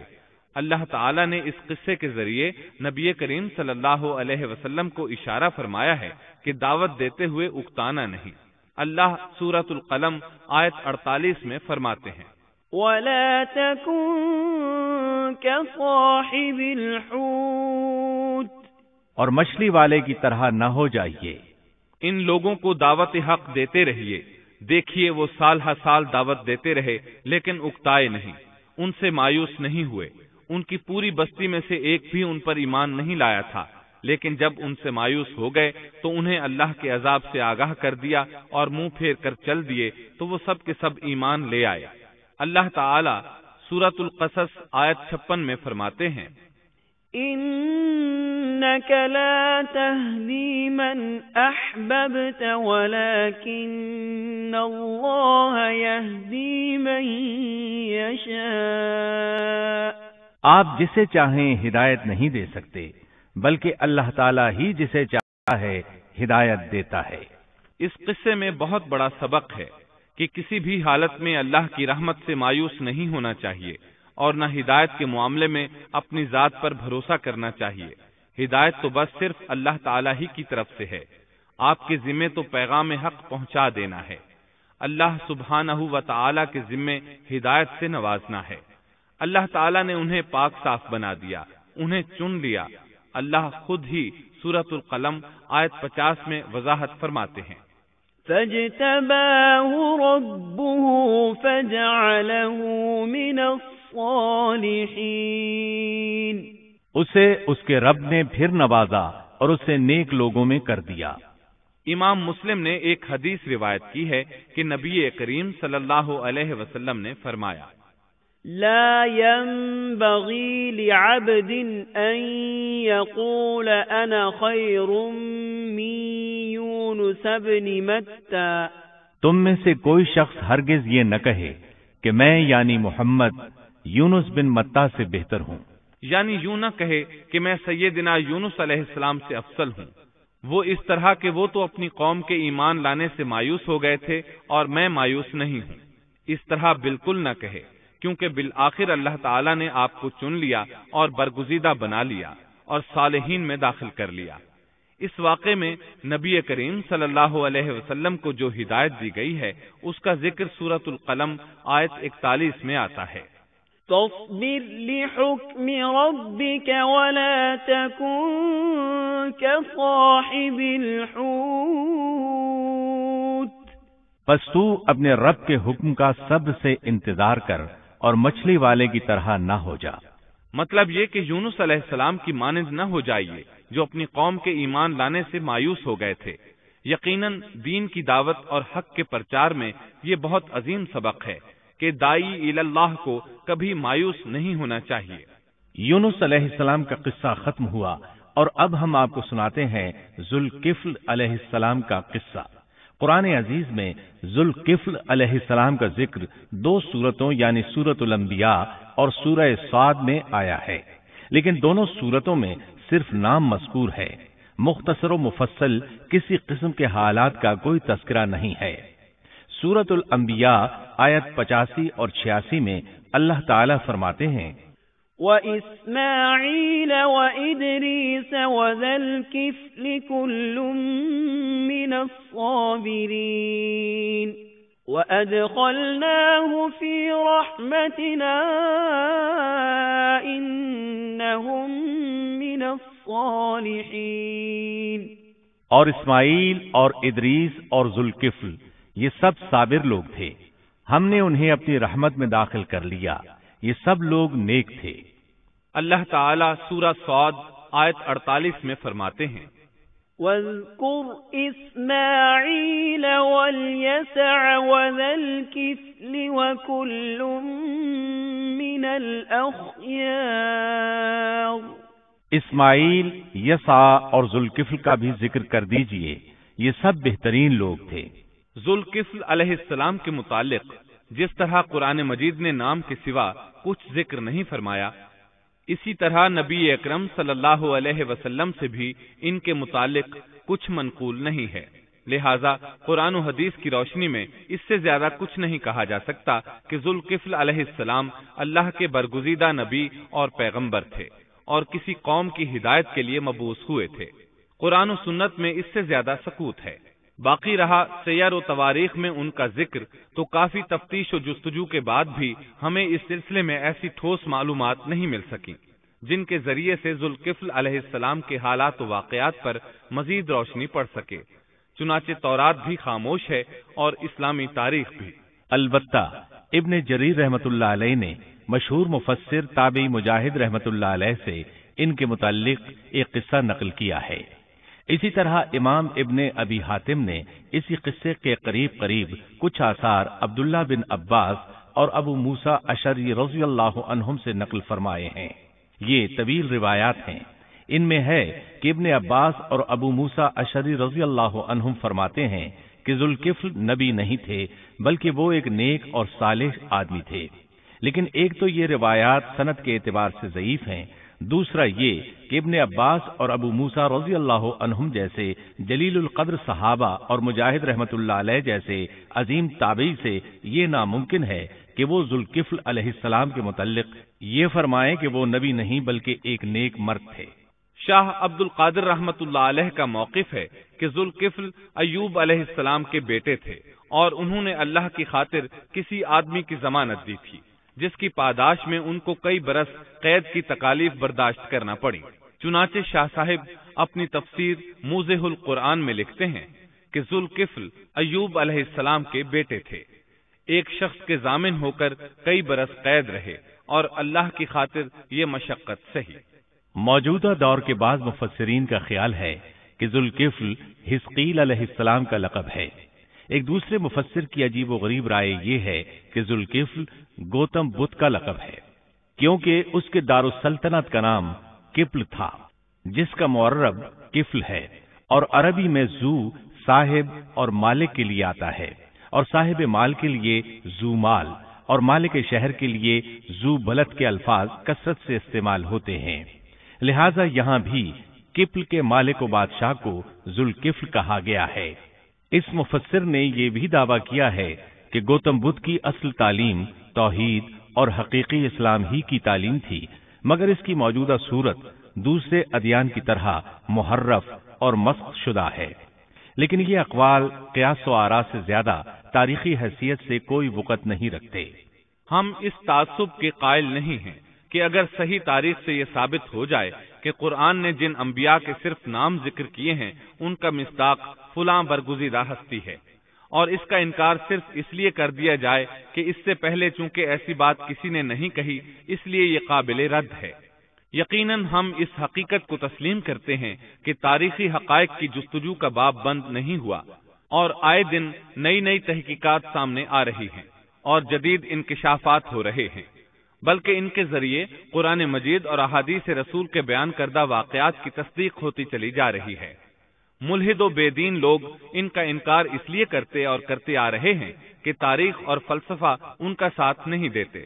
اللہ تعالیٰ نے اس قصے کے ذریعے نبی کریم صلی اللہ علیہ وسلم کو اشارہ فرمایا ہے کہ دعوت دیتے ہوئے اکتانا نہیں۔ اللہ سورۃ القلم آیت 48 میں فرماتے ہیں، وَلَا تَكُن كَصَاحِبِ الْحُوتِ، اور مچھلی والے کی طرح نہ ہو جائیے۔ ان لوگوں کو دعوت حق دیتے رہیے۔ دیکھیے وہ سال ہر سال دعوت دیتے رہے لیکن اکتائے نہیں، ان سے مایوس نہیں ہوئے۔ ان کی پوری بستی میں سے ایک بھی ان پر ایمان نہیں لایا تھا، لیکن جب ان سے مایوس ہو گئے تو انہیں اللہ کے عذاب سے آگاہ کر دیا اور منہ پھیر کر چل دیے تو وہ سب کے سب ایمان لے آئے۔ اللہ تعالی سورۃ القصص آیت 56 میں فرماتے ہیں، إِنَّكَ لَا تَهْدِي مَنْ أَحْبَبْتَ وَلَكِنَّ اللَّهَ يَهْدِي مَن يَشَاءُ۔ آپ جسے چاہیں ہدایت نہیں دے سکتے، بلکہ اللہ تعالیٰ ہی جسے چاہتا ہے ہدایت دیتا ہے۔ اس قصے میں بہت بڑا سبق ہے کہ کسی بھی حالت میں اللہ کی رحمت سے مایوس نہیں ہونا چاہیے اور نہ ہدایت کے معاملے میں اپنی ذات پر بھروسہ کرنا چاہیے۔ ہدایت تو بس صرف اللہ تعالیٰ ہی کی طرف سے ہے۔ آپ کے ذمے تو پیغام حق پہنچا دینا ہے۔ اللہ سبحانہ و تعالیٰ کے ذمے ہدایت سے نوازنا ہے۔ اللہ تعالیٰ نے انہیں پاک صاف بنا دیا، انہیں چن لیا۔ اللہ خود ہی سورۃ القلم آیت 50 میں وضاحت فرماتے ہیں، فَاجْتَبَاهُ رَبُّهُ فَجَعَلَهُ مِنَ الصَّالِحِينَ۔ اسے اس کے رب نے پھر نوازا اور اسے نیک لوگوں میں کر دیا۔ امام مسلم نے ایک حدیث روایت کی ہے کہ نبی کریم صلی اللہ علیہ وسلم نے فرمایا، لا ينبغي لعبد أن يقول أنا خير من يونس بن متى۔ تم میں سے کوئی شخص ہرگز یہ نہ کہے کہ میں یعنی محمد یونس بن متا سے بہتر ہوں، یعنی یوں نہ کہے کہ میں سیدنا یونس علیہ السلام سے افضل ہوں۔ وہ اس طرح کہ وہ تو اپنی قوم کے ایمان لانے سے مایوس ہو گئے تھے اور میں مایوس نہیں ہوں، اس طرح بالکل نہ کہے، کیونکہ بالآخر اللہ تعالیٰ نے آپ کو چن لیا اور برگزیدہ بنا لیا اور صالحین میں داخل کر لیا۔ اس واقعے میں نبی کریم صلی اللہ علیہ وسلم کو جو ہدایت دی گئی ہے اس کا ذکر سورۃ القلم آیت 41 میں آتا ہے، فاصبر لحكم ربك ولا تكن كصاحب الحوت۔ پس تو اپنے رب کے حکم کا صبر سے انتظار کر اور مچھلی والے کی طرح نہ ہو جا۔ مطلب یہ کہ یونس علیہ السلام کی مانند نہ ہو جائیے جو اپنی قوم کے ایمان لانے سے مایوس ہو گئے تھے۔ یقیناً دین کی دعوت اور حق کے پرچار میں یہ بہت عظیم سبق ہے کہ داعی اللہ کو کبھی مایوس نہیں ہونا چاہیے۔ یونس علیہ السلام کا قصہ ختم ہوا اور اب ہم آپ کو سناتے ہیں ذوالکفل علیہ السلام کا قصہ۔ قرآن عزیز میں ذوالکفل علیہ السلام کا ذکر 2 سورتوں یعنی سورۃ الانبیاء اور سورہ صاد میں آیا ہے، لیکن دونوں سورتوں میں صرف نام مذکور ہے، مختصر و مفصل کسی قسم کے حالات کا کوئی تذکرہ نہیں ہے۔ سورۃ الانبیاء آیت 85 اور 86 میں اللہ تعالیٰ فرماتے ہیں، وَإِسْمَاعِيلَ وَإِدْرِيسَ وَذَا الْكِفْلِ كُلٌّ مِّنَ الصَّابِرِينَ وَأَدْخَلْنَاهُ فِي رَحْمَتِنَا إِنَّهُم مِّنَ الصَّالِحِينَ۔ اور اسماعیل اور ادریس اور ذوالکفل یہ سب صابر لوگ تھے، ہم نے انہیں اپنی رحمت میں داخل کر لیا، یہ سب لوگ نیک تھے۔ اللہ تعالیٰ سورہ صاد آیت 48 میں فرماتے ہیں، وَاذْكُرْ إِسْمَاعِيلَ وَالْيَسَعَ وَذَا الْكِفْلِ وَكُلٌّ مِّنَ الْأَخْيَارِ۔ اسماعیل، یسع اور ذوالکفل کا بھی ذکر کر دیجئے، یہ سب بہترین لوگ تھے۔ ذوالکفل علیہ السلام کے متعلق جس طرح قرآن مجید نے نام کے سوا کچھ ذکر نہیں فرمایا، اسی طرح نبی اکرم صلی اللہ علیہ وسلم سے بھی ان کے متعلق کچھ منقول نہیں ہے، لہذا قرآن و حدیث کی روشنی میں اس سے زیادہ کچھ نہیں کہا جا سکتا کہ ذوالکفل علیہ السلام اللہ کے برگزیدہ نبی اور پیغمبر تھے اور کسی قوم کی ہدایت کے لیے مبعوث ہوئے تھے۔ قرآن و سنت میں اس سے زیادہ سکوت ہے۔ باقی رہا سیر و تواریخ میں ان کا ذکر، تو کافی تفتیش و جستجو کے بعد بھی ہمیں اس سلسلے میں ایسی ٹھوس معلومات نہیں مل سکیں جن کے ذریعے سے ذوالکفل علیہ السلام کے حالات و واقعات پر مزید روشنی پڑ سکے۔ چنانچہ تورات بھی خاموش ہے اور اسلامی تاریخ بھی۔ البتہ ابن جریر رحمت اللہ علیہ نے مشہور مفسر تابعی مجاہد رحمت اللہ علیہ سے ان کے متعلق ایک قصہ نقل کیا ہے۔ اسی طرح امام ابن ابی حاتم نے اسی قصے کے قریب کچھ آثار عبداللہ بن عباس اور ابو موسیٰ اشعری رضی اللہ عنہم سے نقل فرمائے ہیں۔ یہ طویل روایات ہیں۔ ان میں ہے کہ ابن عباس اور ابو موسیٰ اشعری رضی اللہ عنہم فرماتے ہیں کہ ذوالکفل نبی نہیں تھے، بلکہ وہ ایک نیک اور صالح آدمی تھے، لیکن ایک تو یہ روایات سند کے اعتبار سے ضعیف ہیں، دوسرا یہ کہ ابن عباس اور ابو موسیٰ رضی اللہ عنہم جیسے جلیل القدر صحابہ اور مجاہد رحمت اللہ علیہ جیسے عظیم تابعی سے یہ ناممکن ہے کہ وہ ذوالکفل علیہ السلام کے متعلق یہ فرمائیں کہ وہ نبی نہیں بلکہ ایک نیک مرد تھے۔ شاہ عبد القادر رحمت اللہ علیہ کا موقف ہے کہ ذوالکفل ایوب علیہ السلام کے بیٹے تھے اور انہوں نے اللہ کی خاطر کسی آدمی کی ضمانت دی تھی، جس کی پاداش میں ان کو کئی برس قید کی تکالیف برداشت کرنا پڑی۔ چنانچہ شاہ صاحب اپنی تفسیر موضح القرآن میں لکھتے ہیں کہ ذوالکفل ایوب علیہ السلام کے بیٹے تھے، ایک شخص کے ضامن ہو کر کئی برس قید رہے اور اللہ کی خاطر یہ مشقت سہی۔ موجودہ دور کے بعض مفسرین کا خیال ہے کہ ذوالکفل حزقیل علیہ السلام کا لقب ہے۔ ایک دوسرے مفسر کی عجیب و غریب رائے یہ ہے کہ ذوالکفل گوتم بدھ کا لقب ہے، کیونکہ اس کے دارالسلطنت کا نام کفل تھا، جس کا معرب کفل ہے، اور عربی میں ذو صاحب اور مالک کے لیے آتا ہے، اور صاحب مال کے لیے ذو مال اور مالک شہر کے لیے ذو بلد کے الفاظ کثرت سے استعمال ہوتے ہیں، لہذا یہاں بھی کفل کے مالک و بادشاہ کو ذوالکفل کہا گیا ہے۔ اس مفسر نے یہ بھی دعویٰ کیا ہے کہ گوتم بدھ کی اصل تعلیم توحید اور حقیقی اسلام ہی کی تعلیم تھی، مگر اس کی موجودہ صورت دوسرے ادیان کی طرح محرف اور مسخ شدہ ہے، لیکن یہ اقوال قیاس و آراء سے زیادہ تاریخی حیثیت سے کوئی وقت نہیں رکھتے۔ ہم اس تعصب کے قائل نہیں ہیں کہ اگر صحیح تاریخ سے یہ ثابت ہو جائے کہ قرآن نے جن انبیاء کے صرف نام ذکر کیے ہیں ان کا مصداق فلاں برگزیدہ ہستی ہے، اور اس کا انکار صرف اس لیے کر دیا جائے کہ اس سے پہلے چونکہ ایسی بات کسی نے نہیں کہی اس لیے یہ قابل رد ہے۔ یقیناً ہم اس حقیقت کو تسلیم کرتے ہیں کہ تاریخی حقائق کی جستجو کا باب بند نہیں ہوا، اور آئے دن نئی تحقیقات سامنے آ رہی ہیں اور جدید انکشافات ہو رہے ہیں، بلکہ ان کے ذریعے قرآن مجید اور احادیث رسول کے بیان کردہ واقعات کی تصدیق ہوتی چلی جا رہی ہے۔ ملحد و بے دین لوگ ان کا انکار اس لیے کرتے اور کرتے آ رہے ہیں کہ تاریخ اور فلسفہ ان کا ساتھ نہیں دیتے،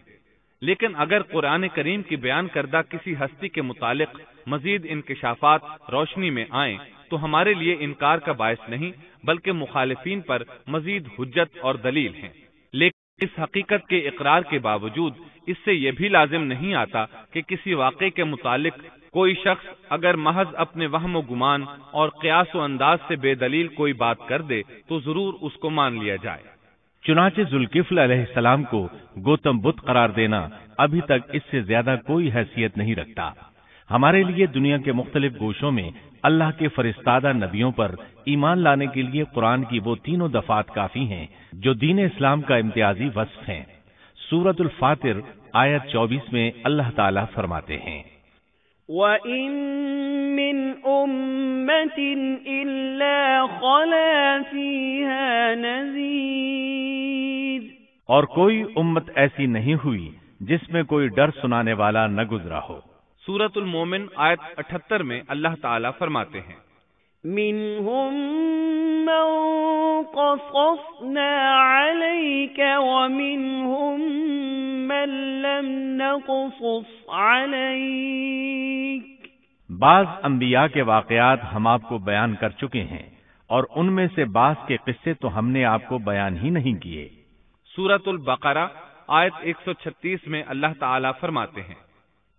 لیکن اگر قرآن کریم کی بیان کردہ کسی ہستی کے متعلق مزید انکشافات روشنی میں آئیں تو ہمارے لیے انکار کا باعث نہیں بلکہ مخالفین پر مزید حجت اور دلیل ہیں۔ لیکن اس حقیقت کے اقرار کے باوجود اس سے یہ بھی لازم نہیں آتا کہ کسی واقعے کے متعلق کوئی شخص اگر محض اپنے وہم و گمان اور قیاس و انداز سے بے دلیل کوئی بات کر دے تو ضرور اس کو مان لیا جائے۔ چنانچہ ذوالکفل علیہ السلام کو گوتم بدھ قرار دینا ابھی تک اس سے زیادہ کوئی حیثیت نہیں رکھتا۔ ہمارے لیے دنیا کے مختلف گوشوں میں اللہ کے فرستادہ نبیوں پر ایمان لانے کے لیے قرآن کی وہ تینوں دفعات کافی ہیں جو دین اسلام کا امتیازی وصف ہیں۔ سورۃ الفاطر آیت 24 میں اللہ تعالیٰ فرماتے ہیں، وَإِن مِّنْ أُمَّةٍ إِلَّا خَلَا فِيهَا نَذِيرٌ، اور کوئی امت ایسی نہیں ہوئی جس میں کوئی ڈر سنانے والا نہ گزرا ہو۔ سورۃ المومن آیت 78 میں اللہ تعالیٰ فرماتے ہیں، مِّنْهُم مَّن قَصَصْنَا عَلَيْكَ وَمِنْهُم مَّن لَّمْ نَقْصُصْ عَلَيْكَ، بعض انبیاء کے واقعات ہم آپ کو بیان کر چکے ہیں اور ان میں سے بعض کے قصے تو ہم نے آپ کو بیان ہی نہیں کیے۔ سورۃ البقرہ آیت 136 میں اللہ تعالیٰ فرماتے ہیں،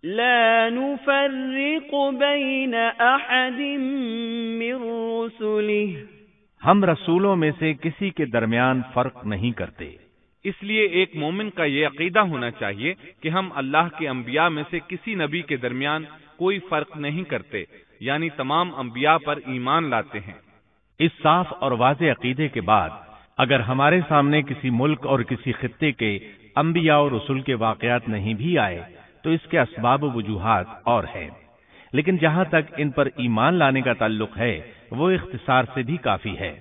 لا نفرق بین احد من رسله، ہم رسولوں میں سے کسی کے درمیان فرق نہیں کرتے۔ اس لیے ایک مومن کا یہ عقیدہ ہونا چاہیے کہ ہم اللہ کے انبیاء میں سے کسی نبی کے درمیان کوئی فرق نہیں کرتے، یعنی تمام انبیاء پر ایمان لاتے ہیں۔ اس صاف اور واضح عقیدے کے بعد اگر ہمارے سامنے کسی ملک اور کسی خطے کے انبیاء اور رسول کے واقعات نہیں بھی آئے تو اس کے اسباب و وجوہات اور ہیں، لیکن جہاں تک ان پر ایمان لانے کا تعلق ہے وہ اختصار سے بھی کافی ہے،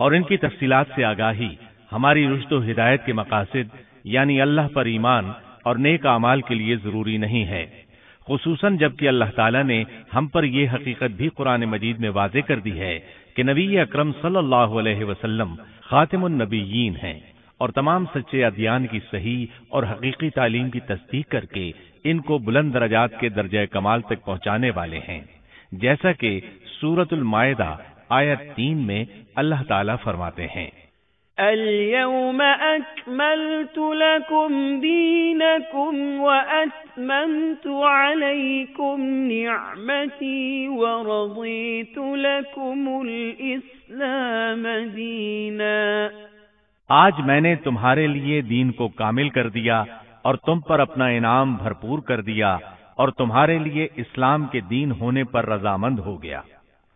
اور ان کی تفصیلات سے آگاہی ہماری رشد و ہدایت کے مقاصد یعنی اللہ پر ایمان اور نیک اعمال کے لیے ضروری نہیں ہے، خصوصاً جبکہ اللہ تعالیٰ نے ہم پر یہ حقیقت بھی قرآن مجید میں واضح کر دی ہے کہ نبی اکرم صلی اللہ علیہ وسلم خاتم النبیین ہیں اور تمام سچے ادیان کی صحیح اور حقیقی تعلیم کی تصدیق کر کے ان کو بلند درجات کے درجہ کمال تک پہنچانے والے ہیں، جیسا کہ سورۃ المائدہ آیت 3 میں اللہ تعالیٰ فرماتے ہیں، اليوم اکملت لکم دینکم واتممت علیکم نعمتی ورضیت لکم الاسلام دینا، آج میں نے تمہارے لیے دین کو کامل کر دیا اور تم پر اپنا انعام بھرپور کر دیا اور تمہارے لیے اسلام کے دین ہونے پر رضامند ہو گیا۔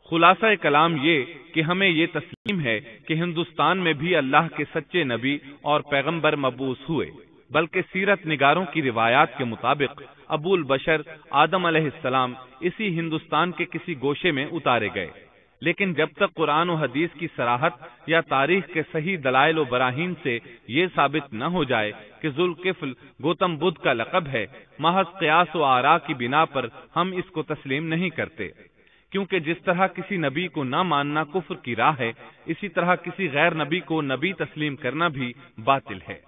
خلاصہ کلام یہ کہ ہمیں یہ تسلیم ہے کہ ہندوستان میں بھی اللہ کے سچے نبی اور پیغمبر مبعوث ہوئے، بلکہ سیرت نگاروں کی روایات کے مطابق ابو البشر آدم علیہ السلام اسی ہندوستان کے کسی گوشے میں اتارے گئے، لیکن جب تک قرآن و حدیث کی صراحت یا تاریخ کے صحیح دلائل و براہین سے یہ ثابت نہ ہو جائے کہ ذوالکفل گوتم بدھ کا لقب ہے، محض قیاس و آراء کی بنا پر ہم اس کو تسلیم نہیں کرتے، کیونکہ جس طرح کسی نبی کو نہ ماننا کفر کی راہ ہے، اسی طرح کسی غیر نبی کو نبی تسلیم کرنا بھی باطل ہے۔